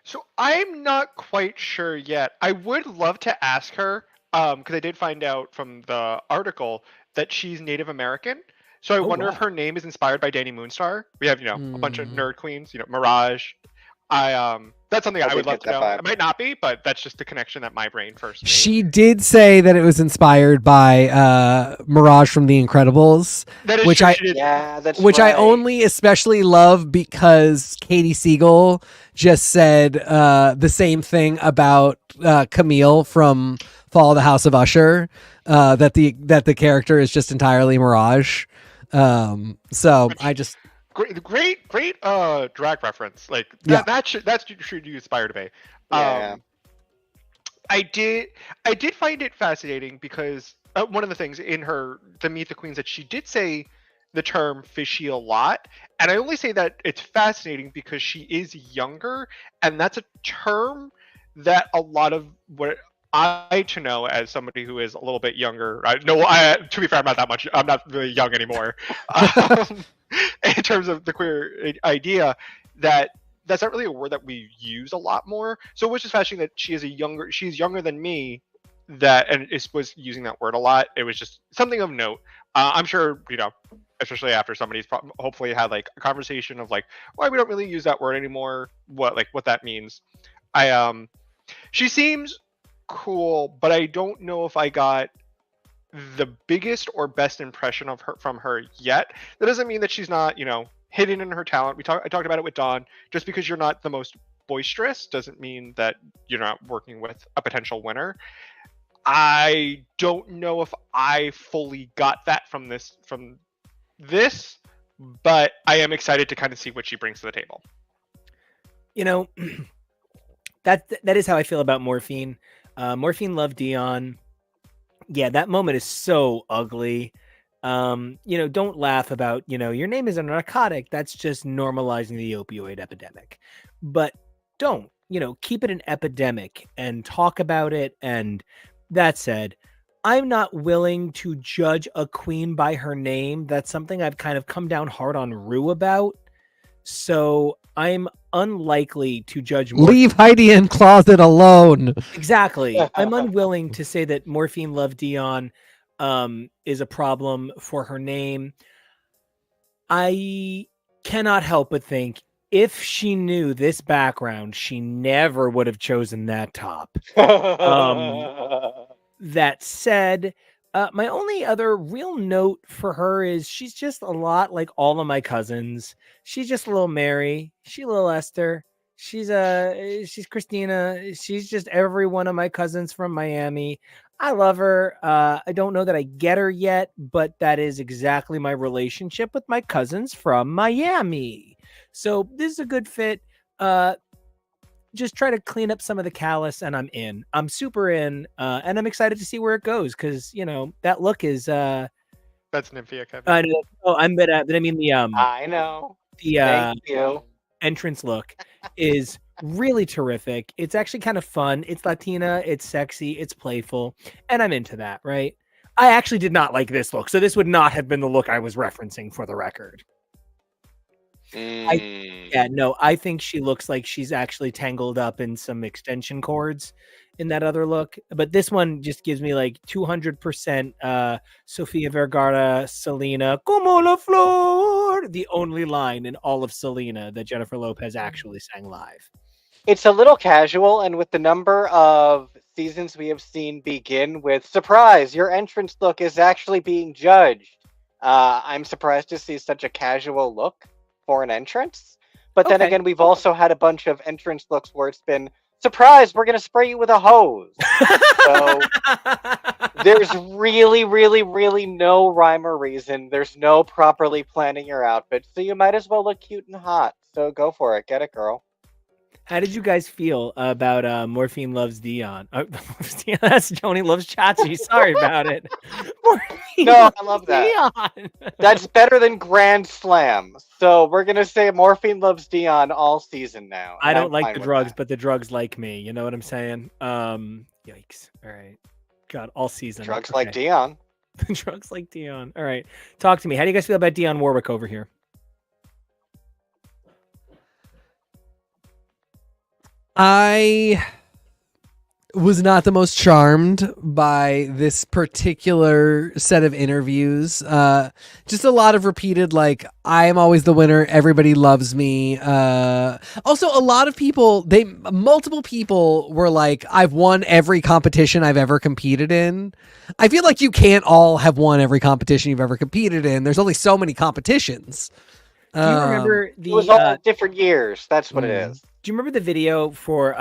So I'm not quite sure yet. I would love to ask her, because I did find out from the article that she's Native American. So I wonder if her name is inspired by Danny Moonstar. We have, you know, a bunch of nerd queens, you know, Mirage. That's something I would love to know. It might not be, but that's just the connection that my brain first made. She did say that it was inspired by Mirage from The Incredibles, that is which true. I only especially love because Katie Siegel just said the same thing about Camille from Fall of the House of Usher, that the character is just entirely Mirage. So I just great drag reference. Like that should you aspire to be. I did find it fascinating because one of the things in her the Meet the Queens that she did say the term fishy a lot, and I only say that it's fascinating because she is younger, and that's a term that a lot of what I to know as somebody who is a little bit younger. To be fair, I'm not that much. I'm not really young anymore. In terms of the queer idea, that's not really a word that we use a lot more. So it was just fascinating that she's younger than me, was using that word a lot. It was just something of note. I'm sure, you know, especially after somebody's hopefully had like a conversation of like, why we don't really use that word anymore, what that means. She seems cool, but I don't know if I got the biggest or best impression of her from her yet. That doesn't mean that she's not, you know, hidden in her talent. I talked about it with Dawn. Just because you're not the most boisterous doesn't mean that you're not working with a potential winner. I don't know if I fully got that from this, but I am excited to kind of see what she brings to the table. You know, that is how I feel about Morphine. Morphine loved Dion. Yeah, that moment is so ugly. Don't laugh about, your name is a narcotic. That's just normalizing the opioid epidemic. But don't, keep it an epidemic and talk about it. And that said, I'm not willing to judge a queen by her name. That's something I've kind of come down hard on Rue about. So I'm unlikely to judge Leave Heidi in closet alone. Exactly. I'm unwilling to say that Morphine Love Dion is a problem for her name. I cannot help but think if she knew this background, she never would have chosen that top. That said, my only other real note for her is she's just a lot like all of my cousins. She's just a little Mary. She's a little Esther. She's Christina. She's just every one of my cousins from Miami. I love her. I don't know that I get her yet, but that is exactly my relationship with my cousins from Miami. So this is a good fit. Just try to clean up some of the callus and I'm in. I'm super in. And I'm excited to see where it goes because, that look is That's Nymphia, Kevin. I know. Oh, I mean the I know. The Thank you. entrance look is really terrific. It's actually kind of fun. It's Latina, it's sexy, it's playful, and I'm into that, right? I actually did not like this look, so this would not have been the look I was referencing for the record. I think she looks like she's actually tangled up in some extension cords in that other look. But this one just gives me like 200% Sofia Vergara, Selena, como la flor, the only line in all of Selena that Jennifer Lopez actually sang live. It's a little casual, and with the number of seasons we have seen begin with, surprise, your entrance look is actually being judged. I'm surprised to see such a casual look for an entrance. But then again, we've also had a bunch of entrance looks where it's been, surprise, we're going to spray you with a hose. So there's really, really, really no rhyme or reason. There's no properly planning your outfit. So you might as well look cute and hot. So go for it. Get it, girl. How did you guys feel about Morphine Loves Dion? That's Joni Loves Chachi. Sorry about it. No, I love that. Dion. That's better than Grand Slam. So we're going to say Morphine Loves Dion all season now. I don't like the drugs, but the drugs like me. You know what I'm saying? Yikes. All right. God, all season. Drugs like Dion. Drugs like Dion. All right. Talk to me. How do you guys feel about Dionne Warwick over here? I was not the most charmed by this particular set of interviews. Just a lot of repeated, like, I am always the winner. Everybody loves me. Also, a lot of people, multiple people were like, I've won every competition I've ever competed in. I feel like you can't all have won every competition you've ever competed in. There's only so many competitions. Do you remember it was all different years. That's what it is. Do you remember the video for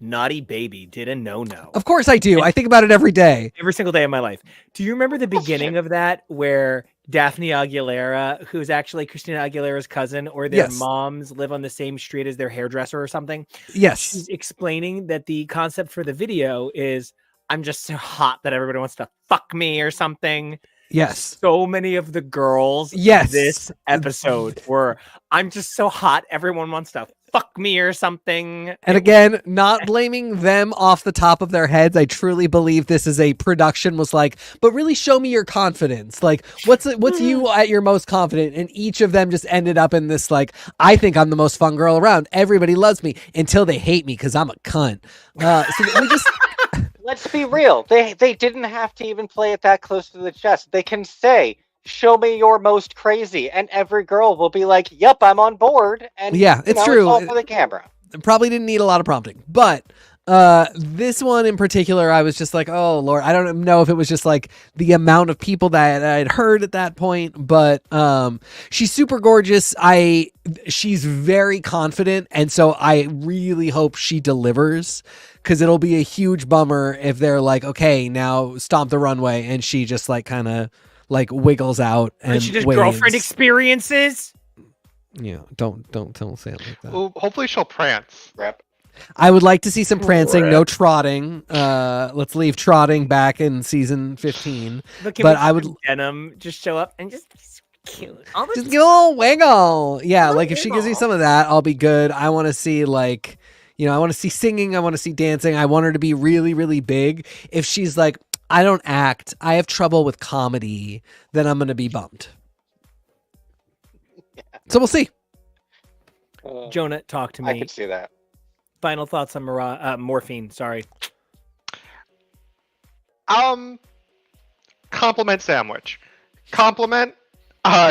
Naughty Baby Did a No-No? Of course I do. I think about it every day. Every single day of my life. Do you remember the beginning of that where Daphne Aguilera, who's actually Christina Aguilera's cousin, or their moms live on the same street as their hairdresser or something? Yes. She's explaining that the concept for the video is, I'm just so hot that everybody wants to fuck me or something. Yes. So many of the girls this episode were, I'm just so hot, everyone wants to fuck me or something. And again, not blaming them off the top of their heads. I truly believe this is a production was like, but really show me your confidence. Like, what's you at your most confident? And each of them just ended up in this, like, I think I'm the most fun girl around. Everybody loves me until they hate me because I'm a cunt. So we just... Let's be real. They didn't have to even play it that close to the chest. They can say, show me your most crazy, and every girl will be like, yep, I'm on board. And yeah, it's true. It's all for the camera. Probably didn't need a lot of prompting, but this one in particular, I was just like, oh Lord, I don't know if it was just like the amount of people that I'd heard at that point, but she's super gorgeous. She's very confident, and so I really hope she delivers, because it'll be a huge bummer if they're like, okay, now stomp the runway, and she just like kind of like wiggles out and she just waves. Girlfriend experiences. Yeah, don't say it like that. Well, hopefully she'll prance. Rep. I would like to see some prancing, no trotting. Let's leave trotting back in season 15. But I would denim just show up and just be so cute. just give a little wiggle. Yeah, like if she gives me some of that, I'll be good. I want to see like, I want to see singing. I want to see dancing. I want her to be really, really big. If she's like, I don't act, I have trouble with comedy, then I'm going to be bummed. Yeah. So we'll see. Jonah, talk to me. I could see that. Final thoughts on Morphine. Sorry. Compliment sandwich. Compliment.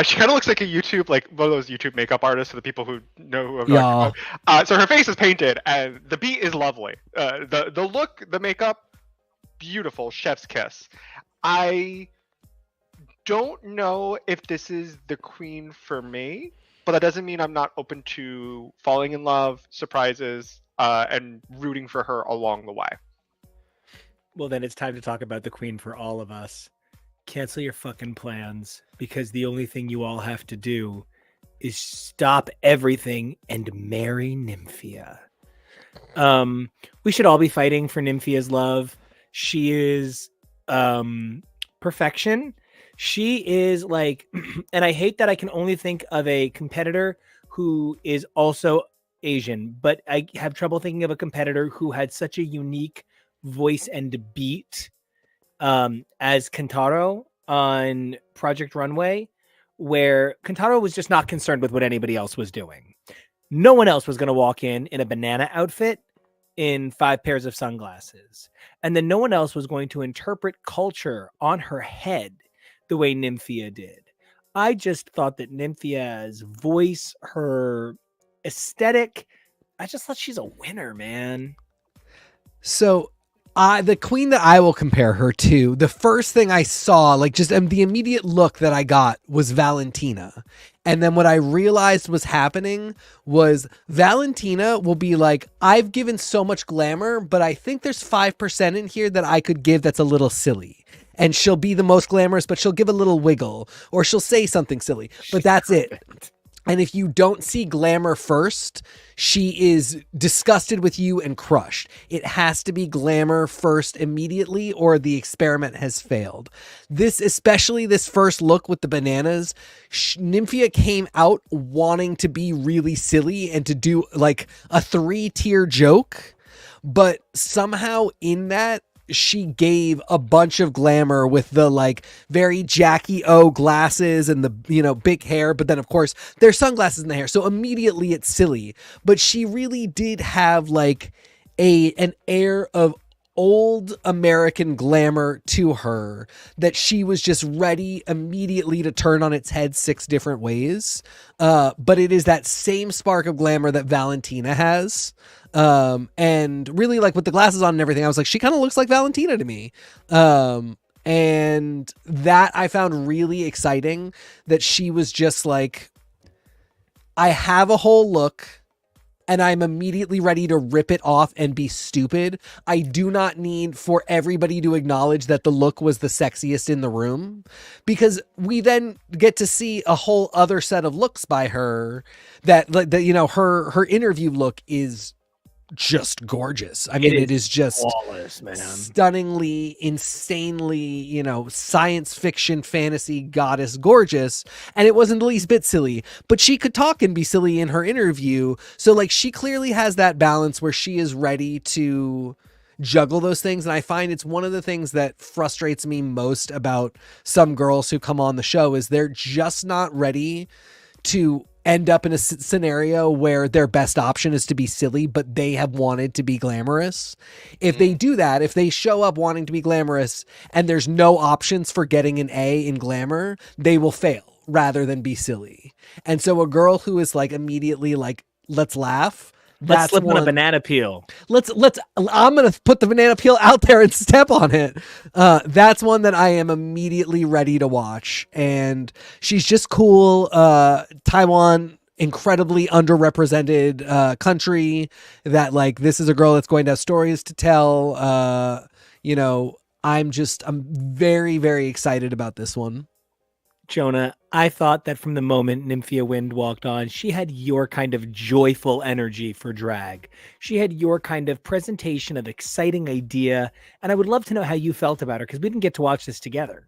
She kind of looks like a YouTube, like one of those YouTube makeup artists for the people who know who I'm talking about. So her face is painted, and the beat is lovely. The look, the makeup, beautiful. Chef's kiss. I don't know if this is the queen for me, but that doesn't mean I'm not open to falling in love, surprises, and rooting for her along the way. Well, then it's time to talk about the queen for all of us. Cancel your fucking plans, because the only thing you all have to do is stop everything and marry Nymphia. We should all be fighting for Nymphia's love. She is perfection. She is like, and I hate that I can only think of a competitor who is also Asian, but I have trouble thinking of a competitor who had such a unique voice and beat as Kentaro on Project Runway, where Kentaro was just not concerned with what anybody else was doing. No one else was going to walk in a banana outfit in 5 pairs of sunglasses. And then no one else was going to interpret culture on her head the way Nymphia did. I just thought that Nymphia's voice, her aesthetic, I just thought she's a winner, man. So the queen that I will compare her to, the first thing I saw, like just the immediate look that I got was Valentina. And then what I realized was happening was Valentina will be like, I've given so much glamour, but I think there's 5% in here that I could give that's a little silly. And she'll be the most glamorous, but she'll give a little wiggle or she'll say something silly, but that's it. And if you don't see glamour first, she is disgusted with you and crushed. It has to be glamour first immediately or the experiment has failed. Especially this first look with the bananas, Nymphia came out wanting to be really silly and to do like a 3-tier joke, but somehow in that, she gave a bunch of glamour with the like very Jackie O glasses and the, big hair. But then of course there's sunglasses in the hair. So immediately it's silly, but she really did have like an air of old American glamour to her that she was just ready immediately to turn on its head 6 different ways. But it is that same spark of glamour that Valentina has. And really like with the glasses on and everything, I was like, she kind of looks like Valentina to me. And that I found really exciting, that she was just like, I have a whole look and I'm immediately ready to rip it off and be stupid. I do not need for everybody to acknowledge that the look was the sexiest in the room, because we then get to see a whole other set of looks by her that her interview look is just gorgeous. I mean, it is just flawless, man. Stunningly, insanely, science fiction, fantasy goddess gorgeous. And it wasn't the least bit silly, but she could talk and be silly in her interview. So like, she clearly has that balance where she is ready to juggle those things. And I find it's one of the things that frustrates me most about some girls who come on the show is they're just not ready to end up in a scenario where their best option is to be silly, but they have wanted to be glamorous. If they do that, if they show up wanting to be glamorous and there's no options for getting an A in glamour, they will fail rather than be silly. And so a girl who is like immediately like, let's laugh. Let's slip on a banana peel. I'm going to put the banana peel out there and step on it. That's one that I am immediately ready to watch. And she's just cool. Taiwan, incredibly underrepresented country that like, this is a girl that's going to have stories to tell. I'm very, very excited about this one. Jonah, I thought that from the moment Nymphia Wind walked on, she had your kind of joyful energy for drag. She had your kind of presentation of exciting idea, and I would love to know how you felt about her because we didn't get to watch this together.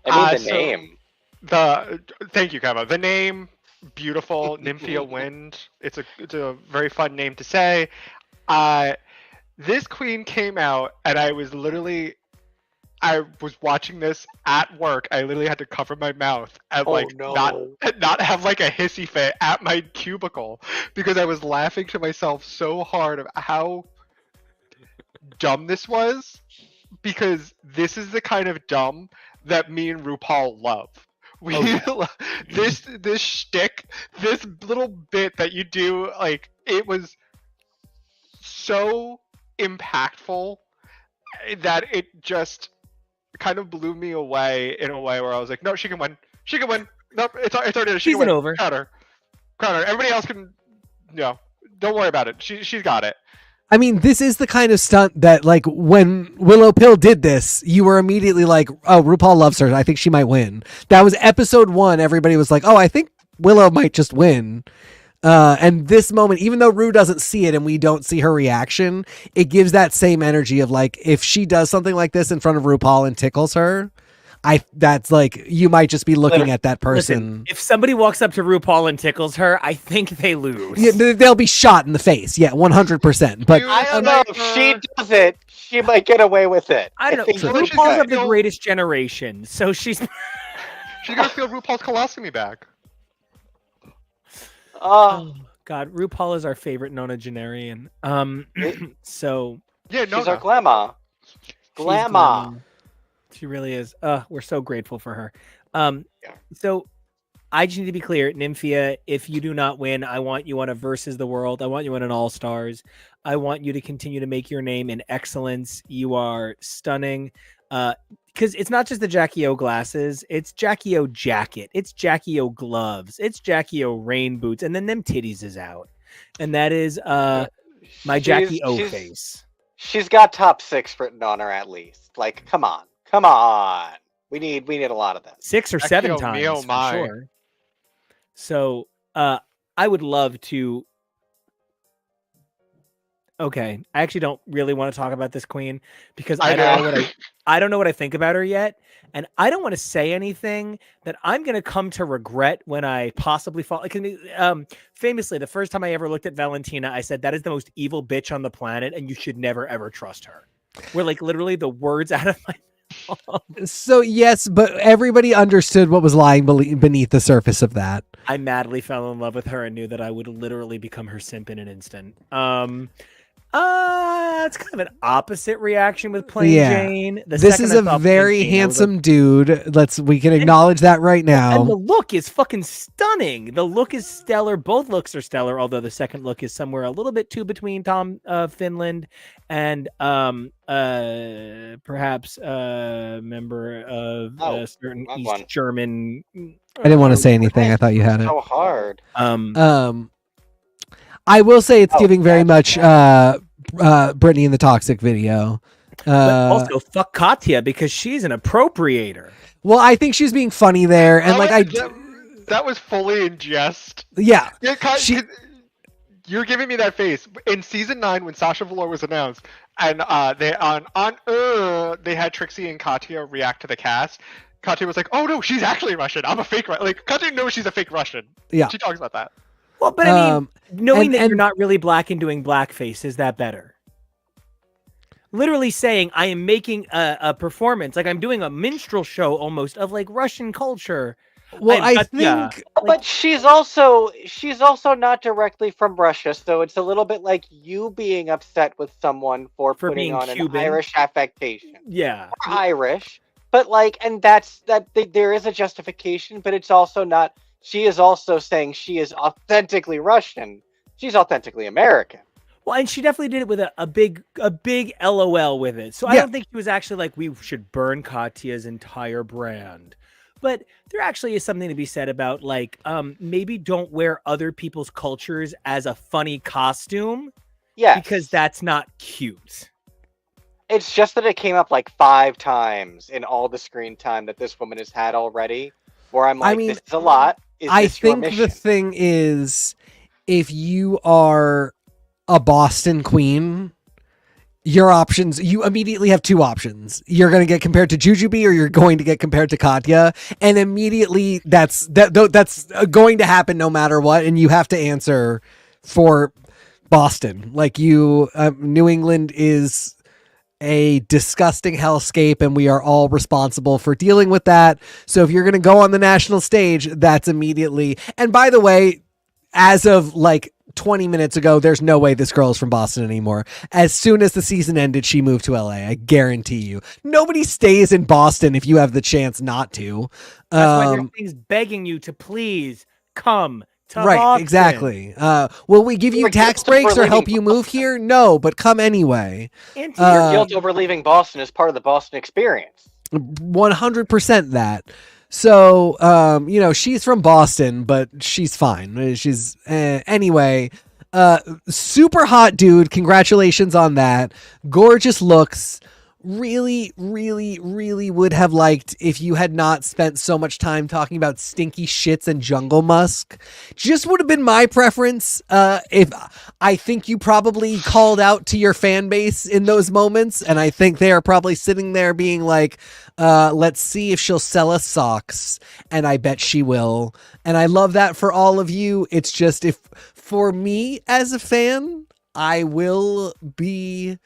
I mean, the name. Thank you, Kava. The name, beautiful, Nymphia Wind. It's a very fun name to say. This queen came out, and I was watching this at work. I literally had to cover my mouth and not have like a hissy fit at my cubicle because I was laughing to myself so hard of how dumb this was. Because this is the kind of dumb that me and RuPaul love. This shtick, this little bit that you do, like it was so impactful that it just kind of blew me away in a way where I was like, no, she can win. She can win. Nope, it's already. She can win. Over. Crown her. Everybody else can. No, don't worry about it. She's got it. I mean, this is the kind of stunt that, like, when Willow Pill did this, you were immediately like, oh, RuPaul loves her. I think she might win. That was episode 1. Everybody was like, oh, I think Willow might just win. And this moment, even though Ru doesn't see it and we don't see her reaction, it gives that same energy of, like, if she does something like this in front of RuPaul and tickles her, that's like, you might just be looking at that person. Listen, if somebody walks up to RuPaul and tickles her, I think they lose. Yeah, they'll be shot in the face. Yeah, 100%. But I don't know. If she does it, she might get away with it. I don't know. RuPaul's of the greatest generation, so she's gonna feel RuPaul's colostomy bag. Oh God, RuPaul is our favorite nonagenarian. So yeah, she's our glamour. Glamour. She really is. We're so grateful for her. So I just need to be clear, Nymphia, if you do not win, I want you on a Versus the World. I want you on an All Stars. I want you to continue to make your name in excellence. You are stunning. Because it's not just the Jackie O glasses, it's Jackie O jacket, it's Jackie O gloves, it's Jackie O rain boots, and then them titties is out. And that is my Jackie O face. She's got top 6 written on her at least. Like, come on. We need a lot of them. 6 or 7 times for sure. So I would love to. Okay, I actually don't really want to talk about this queen because I don't know what I think about her yet, and I don't want to say anything that I'm going to come to regret when I possibly fall. Famously, the first time I ever looked at Valentina, I said that is the most evil bitch on the planet, and you should never ever trust her. We're like literally the words out of my mouth. So yes, but everybody understood what was lying beneath the surface of that. I madly fell in love with her and knew that I would literally become her simp in an instant. It's kind of an opposite reaction with Plain Jane. This is a very handsome dude. We can acknowledge that right now. And the look is fucking stunning. The look is stellar. Both looks are stellar, although the second look is somewhere a little bit too between Tom Finland and perhaps a member of a certain East German. I didn't want to say anything. I thought you had it. So hard. I will say it's giving very much Britney in the Toxic video. But also fuck Katya because she's an appropriator. Well, I think she's being funny there, and that was fully in jest. Yeah, you're giving me that face in season 9 when Sasha Velour was announced, and they had Trixie and Katya react to the cast. Katya was like, "Oh no, she's actually Russian. I'm a fake Russian." Like Katya knows she's a fake Russian. Yeah, she talks about that. Well, but I mean, knowing that you're not really black and doing blackface, is that better? Literally saying I am making a performance, like I'm doing a minstrel show almost of like Russian culture. Well, I think, but she's also not directly from Russia, so it's a little bit like you being upset with someone for putting on Cuban. An Irish affectation. Yeah, or Irish, but like, and there is a justification, but it's also not. She is also saying she is authentically Russian. She's authentically American. Well, and she definitely did it with a big LOL with it. So I don't think she was actually like, we should burn Katya's entire brand. But there actually is something to be said about like, maybe don't wear other people's cultures as a funny costume. Yeah. Because that's not cute. It's just that it came up like 5 times in all the screen time that this woman has had already. where I'm like, this is a lot. Is I this your think mission? the thing is, if you are a Boston queen, your options, you immediately have two options. You're going to get compared to Jujubee, or you're going to get compared to Katya, and immediately that's going to happen no matter what, and you have to answer for Boston. Like New England is a disgusting hellscape, and we are all responsible for dealing with that. So if you're going to go on the national stage, that's immediately. And by the way, as of like 20 minutes ago, there's no way this girl is from Boston anymore. As soon as the season ended, she moved to LA. I guarantee you. Nobody stays in Boston if you have the chance not to. That's why there's things begging you to please come to right, Boston. Exactly. Will we give you tax breaks or help you move here? No, but come anyway. Your guilt over leaving Boston is part of the Boston experience. 100% that. So, she's from Boston, but she's fine. She's anyway. Super hot dude. Congratulations on that. Gorgeous looks. Really, really, really would have liked if you had not spent so much time talking about stinky shits and jungle musk. Just would have been my preference. If I think you probably called out to your fan base in those moments, and I think they are probably sitting there being like, let's see if she'll sell us socks, and I bet she will. And I love that for all of you. It's just, if for me as a fan, I will be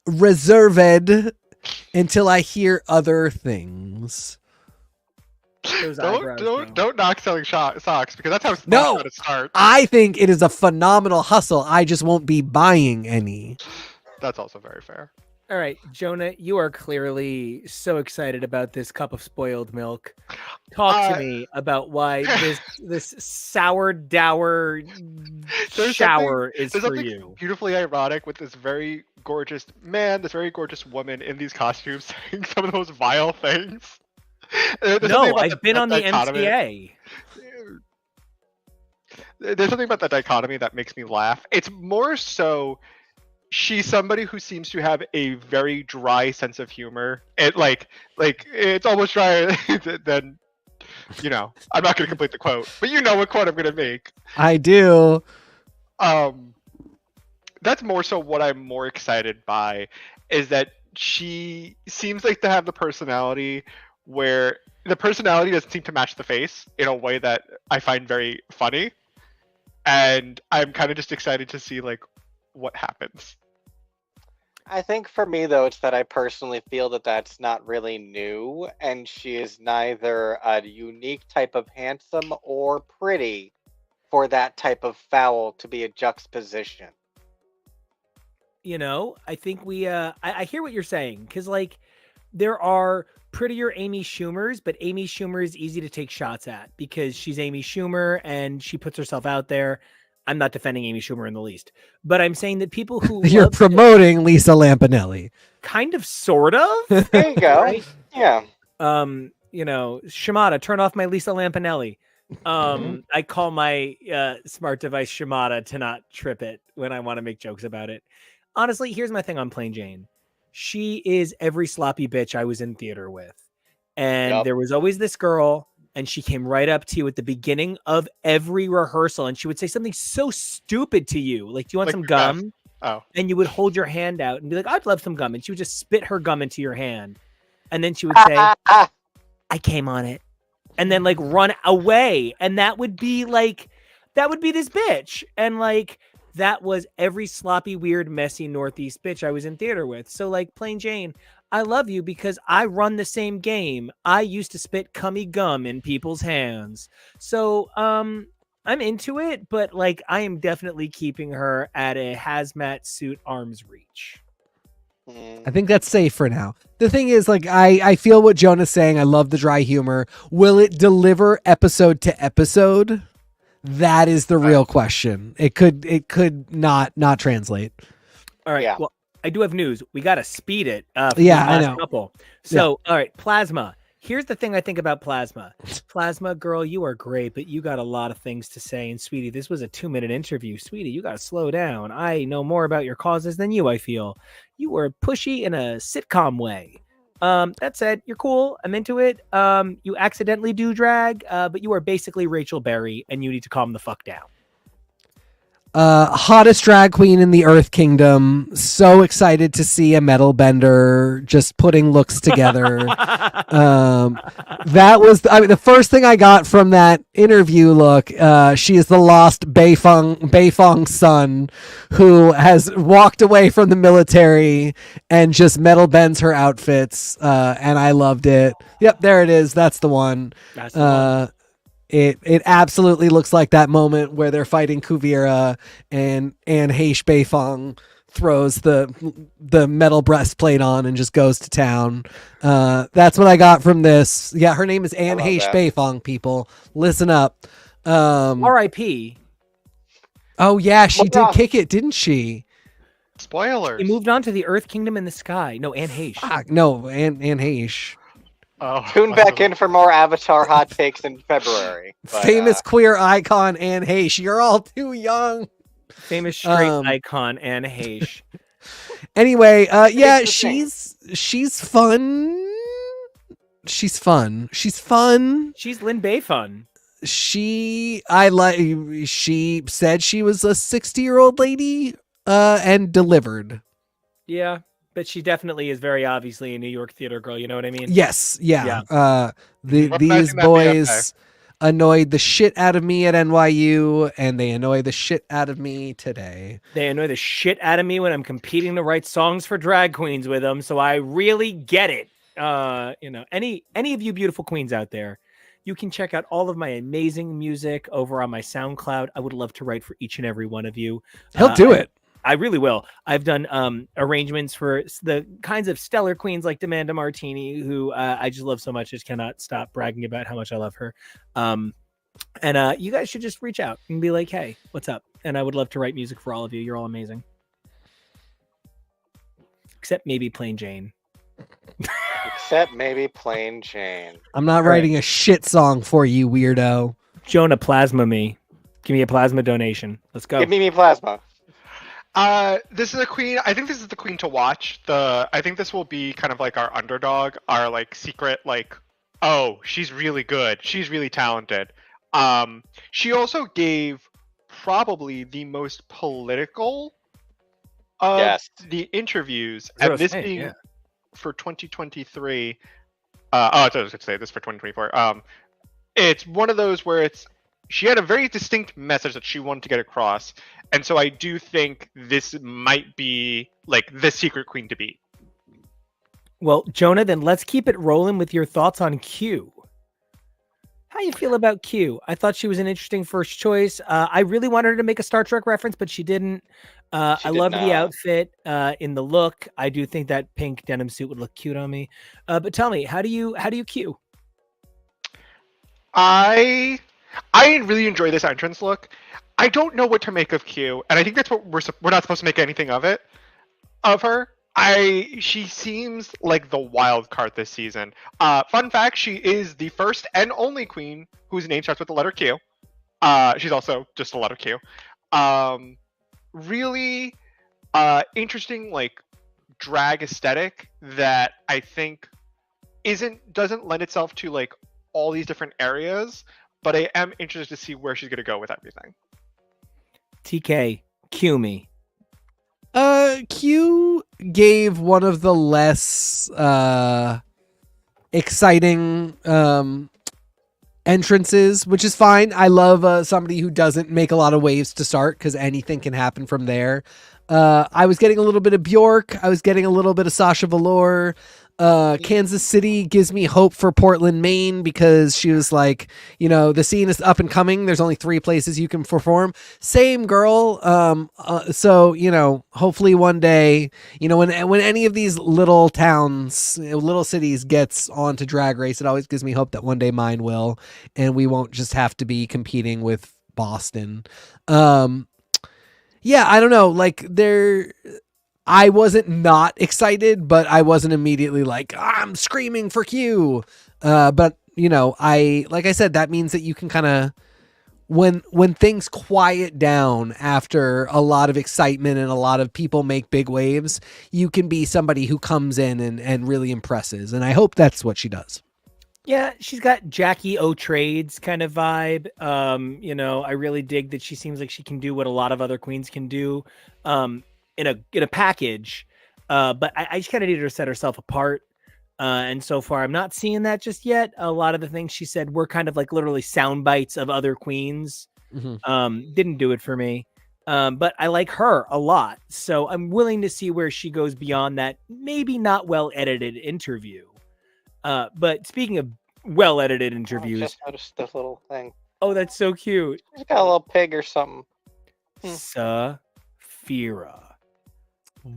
reserved until I hear other things. Don't knock selling socks, because that's how it's going to start. I think it is a phenomenal hustle. I just won't be buying any. That's also very fair. All right, Jonah, you are clearly so excited about this cup of spoiled milk. Talk to me about why this sour dour shower is for you. Beautifully ironic with this very gorgeous man, this very gorgeous woman in these costumes saying some of the most vile things. No, I've been on the MTA. There's something about that dichotomy that makes me laugh. It's more so she's somebody who seems to have a very dry sense of humor. Like it's almost drier than, I'm not going to complete the quote, but you know what quote I'm going to make. I do. That's more so what I'm more excited by, is that she seems like to have the personality where the personality doesn't seem to match the face in a way that I find very funny. And I'm kind of just excited to see like what happens. I think for me, though, it's that I personally feel that that's not really new, and she is neither a unique type of handsome or pretty for that type of foul to be a juxtaposition. I think I hear what you're saying, because like there are prettier Amy Schumers, but Amy Schumer is easy to take shots at because she's Amy Schumer and she puts herself out there. I'm not defending Amy Schumer in the least, but I'm saying that people who you're promoting Lisa Lampanelli, kind of, sort of. There you go. Right? Yeah. Shimada, turn off my Lisa Lampanelli. I call my smart device Shimada to not trip it when I want to make jokes about it. Honestly, here's my thing on Plain Jane. She is every sloppy bitch I was in theater with. And There was always this girl, and she came right up to you at the beginning of every rehearsal, and she would say something so stupid to you. Like, do you want some gum? Oh. And you would hold your hand out and be like, I'd love some gum. And she would just spit her gum into your hand. And then she would say, I came on it. And then like run away. And that would be this bitch. And like, that was every sloppy, weird, messy Northeast bitch I was in theater with. So like, Plain Jane, I love you because I run the same game. I used to spit cummy gum in people's hands. So I'm into it, but like, I am definitely keeping her at a hazmat suit arm's reach. I think that's safe for now. The thing is, like, I feel what Jonah's saying. I love the dry humor. Will it deliver episode to episode? That is the real question. It could not translate. All right. Yeah. Well, I do have news. We got to speed it. I know. Couple. So, All right, Plasma. Here's the thing I think about Plasma. Plasma, girl, you are great, but you got a lot of things to say. And sweetie, this was a 2-minute interview. Sweetie, you got to slow down. I know more about your causes than you, I feel. You were pushy in a sitcom way. That said, you're cool. I'm into it. You accidentally do drag, but you are basically Rachel Berry, and you need to calm the fuck down. Hottest drag queen in the Earth Kingdom. So excited to see a metal bender just putting looks together. That was, the first thing I got from that interview look. She is the lost Beifong's son who has walked away from the military and just metal bends her outfits. And I loved it. Yep, there it is. That's the one. That's the one. It absolutely looks like that moment where they're fighting Kuvira and Heish Beifong throws the metal breastplate on and just goes to town. That's what I got from this. Yeah, her name is Anne Heish Beifong, people. Listen up. R.I.P. Oh yeah, she did kick it, didn't she? Spoilers. He moved on to the Earth Kingdom in the sky. No, Anne Heish. No, Anne Heish. Oh, Tune back in for more Avatar hot takes in February. But, famous queer icon Anne Heish. You're all too young. Famous straight icon Anne Heish. Anyway, yeah, she's fun. She's fun. She's Lin Bay fun. She said she was a 60-year-old lady and delivered. Yeah. But she definitely is very obviously a New York theater girl. You know what I mean? Yes. Yeah. These boys annoyed the shit out of me at NYU, and they annoy the shit out of me today. They annoy the shit out of me when I'm competing to write songs for drag queens with them. So I really get it. Any of you beautiful queens out there, you can check out all of my amazing music over on my SoundCloud. I would love to write for each and every one of you. He'll do it. I really will. I've done arrangements for the kinds of stellar queens like Demanda Martini, who I just love so much. I just cannot stop bragging about how much I love her. And you guys should just reach out and be like, hey, what's up? And I would love to write music for all of you. You're all amazing. Except maybe Plain Jane. Except maybe Plain Jane. I'm not writing a shit song for you, weirdo. Jonah, plasma me. Give me a plasma donation. Let's go. Give me plasma. This is a queen. I think this is the queen to watch. I think this will be kind of like our underdog, our like secret, like, oh, she's really good. She's really talented. She also gave probably the most political of the interviews, and this being for 2023. I was going to say this for 2024. It's one of those where she had a very distinct message that she wanted to get across. And so I do think this might be like the secret queen to beat. Well, Jonah, then let's keep it rolling with your thoughts on Q. How you feel about Q? I thought she was an interesting first choice. I really wanted her to make a Star Trek reference, but she didn't. I love the outfit in the look. I do think that pink denim suit would look cute on me. But tell me, how do you Q? I really enjoy this entrance look. I don't know what to make of Q, and I think that's what we're not supposed to make anything of her. She seems like the wild card this season. Fun fact: she is the first and only queen whose name starts with the letter Q. She's also just the letter Q. Really interesting, like drag aesthetic that I think doesn't lend itself to like all these different areas. But I am interested to see where she's gonna go with everything. TK, cue me. Q gave one of the less exciting entrances, which is fine. I love somebody who doesn't make a lot of waves to start, because anything can happen from there. I was getting a little bit of Bjork. I was getting a little bit of Sasha Velour. Kansas City gives me hope for Portland, Maine, because she was like, the scene is up and coming. There's only 3 places you can perform. Same girl. So, hopefully one day, when any of these little towns, little cities gets onto Drag Race, it always gives me hope that one day mine will, and we won't just have to be competing with Boston. Yeah, I don't know. Like I wasn't not excited, but I wasn't immediately like, I'm screaming for Q. But like I said, that means that you can kind of when things quiet down after a lot of excitement and a lot of people make big waves, you can be somebody who comes in and really impresses. And I hope that's what she does. Yeah, she's got Jackie O'Trades kind of vibe. I really dig that she seems like she can do what a lot of other queens can do in a package. But I just kind of need her to set herself apart. And so far, I'm not seeing that just yet. A lot of the things she said were kind of like literally sound bites of other queens. Didn't do it for me. But I like her a lot. So I'm willing to see where she goes beyond that maybe not well edited interview. But speaking of well edited interviews, I just noticed this little thing. Oh, that's so cute. She's got a little pig or something. Saphira.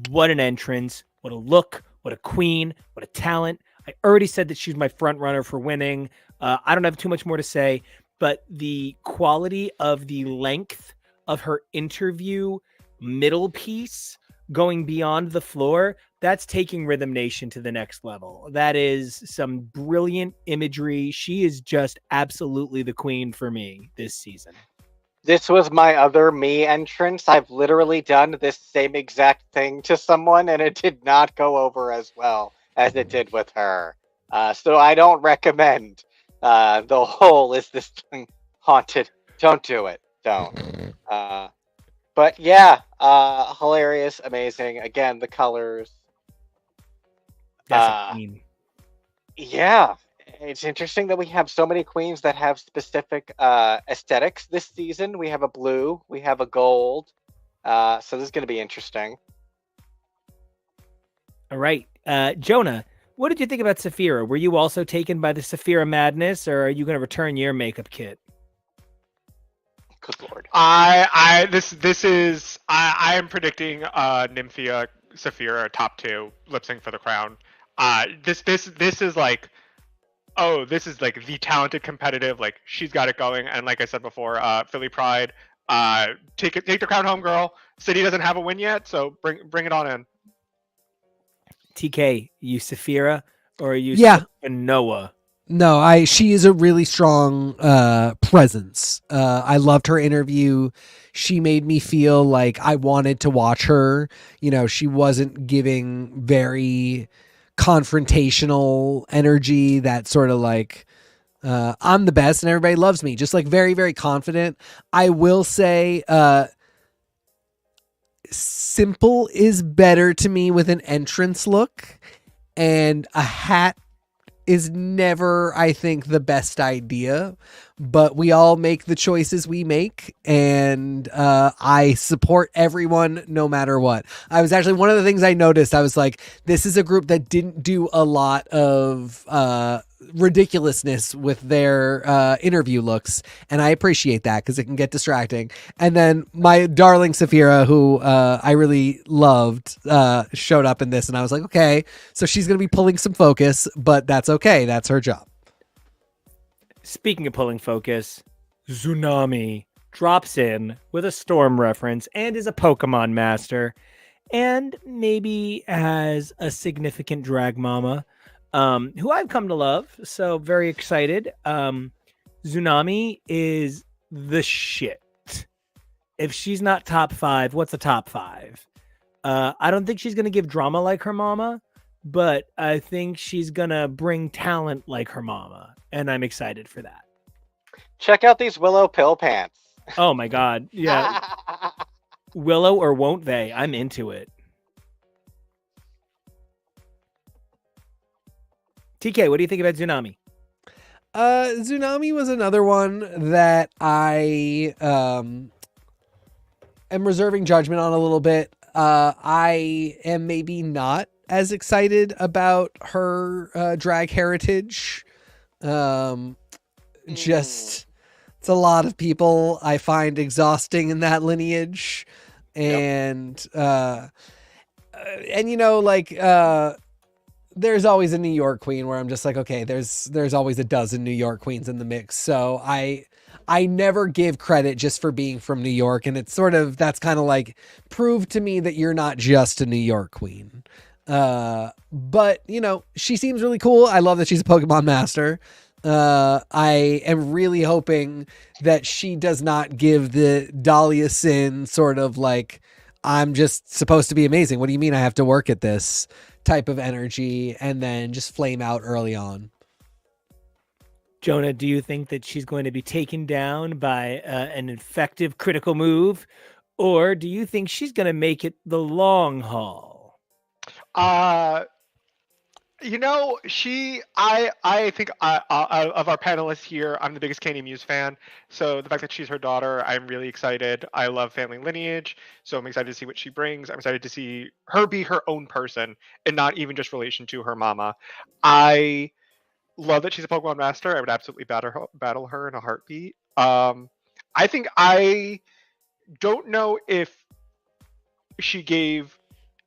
What an entrance. What a look. What a queen. What a talent. I already said that she's my front runner for winning. I don't have too much more to say, but the quality of the length of her interview middle piece going beyond the floor, that's taking Rhythm Nation to the next level. That is some brilliant imagery. She is just absolutely the queen for me this season. This was my other me entrance. I've literally done this same exact thing to someone, and it did not go over as well as it did with her. So I don't recommend the whole is this thing haunted. Don't do it. Don't. But yeah, hilarious, amazing. Again, the colors. That's a queen. Yeah. It's interesting that we have so many queens that have specific aesthetics this season. We have a blue, we have a gold. So this is going to be interesting. All right. Jonah, what did you think about Saphira? Were you also taken by the Saphira madness, or are you going to return your makeup kit? Good lord. I am predicting Nymphia Saphira top 2 lip sync for the crown. This is like, oh, this is like the talented competitive, like she's got it going. And like I said before, Philly Pride, take the crown home, girl. City doesn't have a win yet, so bring it on in. TK, you Saphira or are you Noah? No, she is a really strong presence. I loved her interview. She made me feel like I wanted to watch her. You know, she wasn't giving very confrontational energy, that sort of like I'm the best and everybody loves me, just like very, very confident. I will say simple is better to me with an entrance look, and a hat is never, I think, the best idea, but we all make the choices we make, and I support everyone no matter what. I was actually, one of the things I noticed, I was like, this is a group that didn't do a lot of ridiculousness with their interview looks, and I appreciate that because it can get distracting. And then my darling Saphira, who I really loved, showed up in this, and I was like, okay, so she's gonna be pulling some focus, but that's okay, that's her job. Speaking of pulling focus, Tsunami drops in with a Storm reference and is a Pokemon master, and maybe has a significant drag mama who I've come to love, so very excited. Tsunami is the shit. If she's not top 5, what's a top 5? I don't think she's going to give drama like her mama, but I think she's going to bring talent like her mama, and I'm excited for that. Check out these Willow pill pants. Oh my god, yeah. Willow or won't they? I'm into it. TK, what do you think about Tsunami? Tsunami was another one that I am reserving judgment on a little bit. I am maybe not as excited about her drag heritage. Just, it's a lot of people I find exhausting in that lineage. And, and you know, like, there's always a New York queen where I'm just like, okay, there's always a dozen New York queens in the mix. So I never give credit just for being from New York. And it's sort of, that's kind of like, prove to me that you're not just a New York queen. But you know, she seems really cool. I love that she's a Pokemon master. I am really hoping that she does not give the Dahlia Sin sort of like, I'm just supposed to be amazing. What do you mean I have to work at this type of energy, and then just flame out early on? Jonah, do you think that she's going to be taken down by an effective critical move, or do you think she's going to make it the long haul? I think of our panelists here, I'm the biggest Candy Muse fan. So the fact that she's her daughter, I'm really excited. I love family lineage, so I'm excited to see what she brings. I'm excited to see her be her own person and not even just relation to her mama. I love that she's a Pokemon master. I would absolutely battle her in a heartbeat. I think I don't know if she gave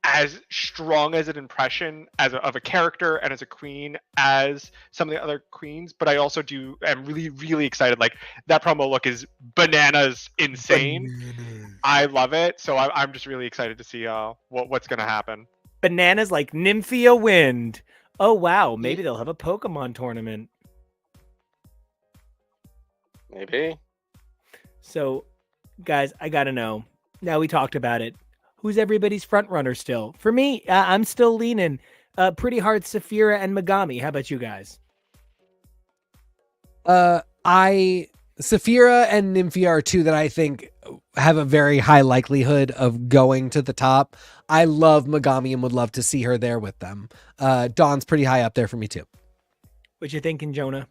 as strong as an impression of a character and as a queen as some of the other queens, but I also am really, really excited. Like, that promo look is bananas insane. I love it. So I'm just really excited to see what's going to happen. Bananas like Nymphia Wind. Oh, wow. Maybe they'll have a Pokemon tournament. Maybe. So, guys, I got to know. Now we talked about it. Who's everybody's front runner still? For me, I'm still leaning pretty hard Saphira and Megami. How about you guys? Saphira and Nymphia are two that I think have a very high likelihood of going to the top. I love Megami and would love to see her there with them. Dawn's pretty high up there for me too. What you thinking, Jonah?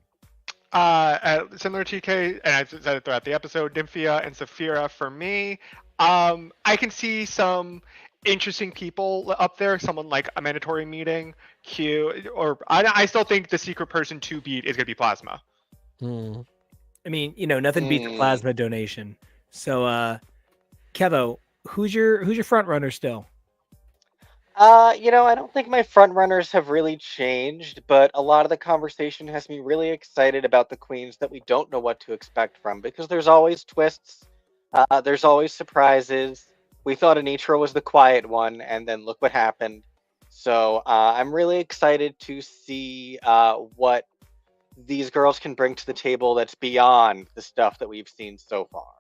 Similar to TK, and I've said it throughout the episode, Nymphia and Saphira for me. I can see some interesting people up there. Someone like a mandatory meeting, Q, or I still think the secret person to beat is going to be Plasma. I mean, nothing beats a plasma donation. So, Kevo, who's your front runner still? I don't think my front runners have really changed, but a lot of the conversation has me really excited about the queens that we don't know what to expect from, because there's always twists. There's always surprises. We thought Anitra was the quiet one, and then look what happened. So I'm really excited to see what these girls can bring to the table that's beyond the stuff that we've seen so far.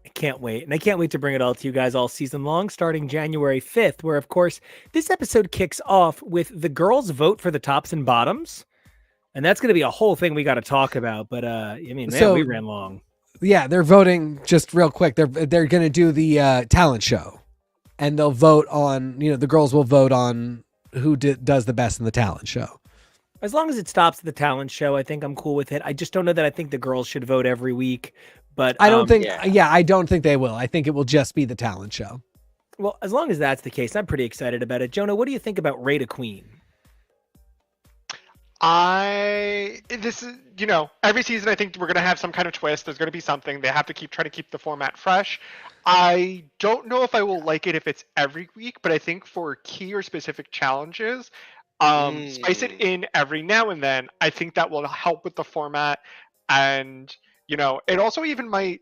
I can't wait. And I can't wait to bring it all to you guys all season long, starting January 5th, where, of course, this episode kicks off with the girls vote for the tops and bottoms. And that's going to be a whole thing we got to talk about. But, we ran long. Yeah, they're voting just real quick. They're going to do the talent show, and they'll vote on, the girls will vote on who does the best in the talent show. As long as it stops at the talent show, I think I'm cool with it. I just don't know that I think the girls should vote every week, but I don't think, I don't think they will. I think it will just be the talent show. Well, as long as that's the case, I'm pretty excited about it. Jonah, what do you think about Rate a Queen? This is, every season I think we're going to have some kind of twist. There's going to be something. They have to try to keep the format fresh. I don't know if I will like it if it's every week, but I think for key or specific challenges, spice it in every now and then. I think that will help with the format. And, it also even might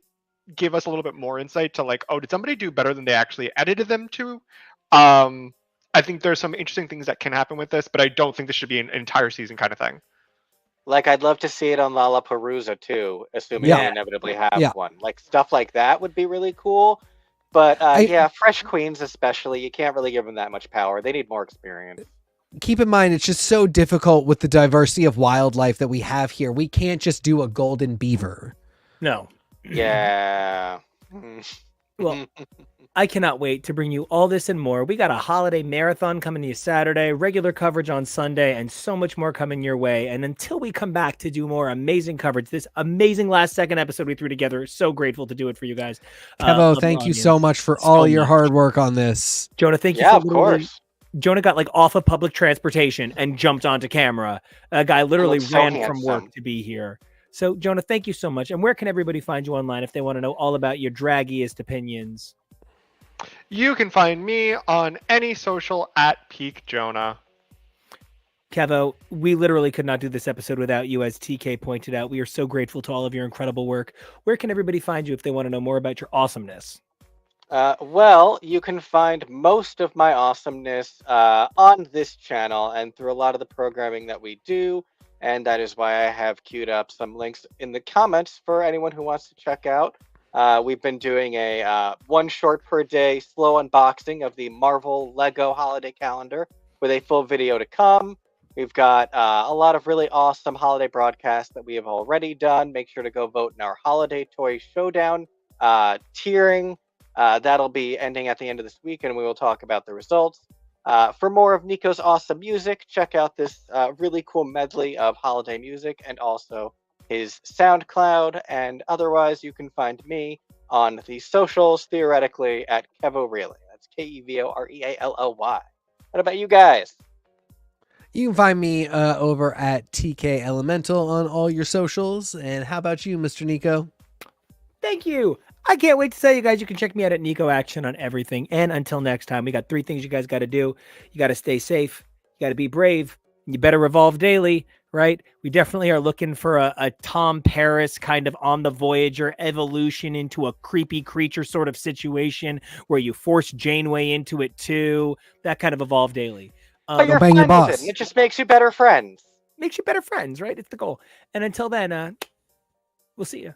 give us a little bit more insight to like, oh, did somebody do better than they actually edited them to? I think there's some interesting things that can happen with this, but I don't think this should be an entire season kind of thing. Like, I'd love to see it on Lollapalooza too, assuming they inevitably have one. Like, stuff like that would be really cool. But fresh queens especially, you can't really give them that much power. They need more experience. Keep in mind, it's just so difficult with the diversity of wildlife that we have here. We can't just do a golden beaver. No. Yeah. Well, I cannot wait to bring you all this and more. We got a holiday marathon coming to you Saturday, regular coverage on Sunday, and so much more coming your way. And until we come back to do more amazing coverage, this amazing last second episode we threw together, so grateful to do it for you guys. Kevo, thank you so much for all your hard work on this. Jonah, thank you. Yeah, of course. Jonah got off of public transportation and jumped onto camera. A guy literally ran from work to be here. So, Jonah, thank you so much. And where can everybody find you online if they want to know all about your draggiest opinions? You can find me on any social at Peak Jonah. Kevo, we literally could not do this episode without you, as TK pointed out. We are so grateful to all of your incredible work. Where can everybody find you if they want to know more about your awesomeness? Well, you can find most of my awesomeness on this channel and through a lot of the programming that we do. and that is why I have queued up some links in the comments for anyone who wants to check out. We've been doing a one short per day slow unboxing of the Marvel Lego holiday calendar with a full video to come. We've got a lot of really awesome holiday broadcasts that we have already done. Make sure to go vote in our Holiday Toy Showdown tiering. That'll be ending at the end of this week, and we will talk about the results. For more of Nico's awesome music, check out this really cool medley of holiday music and also his SoundCloud. And otherwise, you can find me on the socials, theoretically, at Kevoreally. That's Kevoreally. What about you guys? You can find me over at TK Elemental on all your socials. And how about you, Mr. Nico? Thank you. I can't wait to tell you guys you can check me out at Nico Action on everything. And until next time, we got 3 things you guys got to do. You got to stay safe. You got to be brave. You better revolve daily, right? We definitely are looking for a Tom Paris kind of on the Voyager evolution into a creepy creature sort of situation where you force Janeway into it too. That kind of evolve daily. But you're bang your fine with boss. it. It just makes you better friends. Makes you better friends, right? It's the goal. And until then, we'll see you.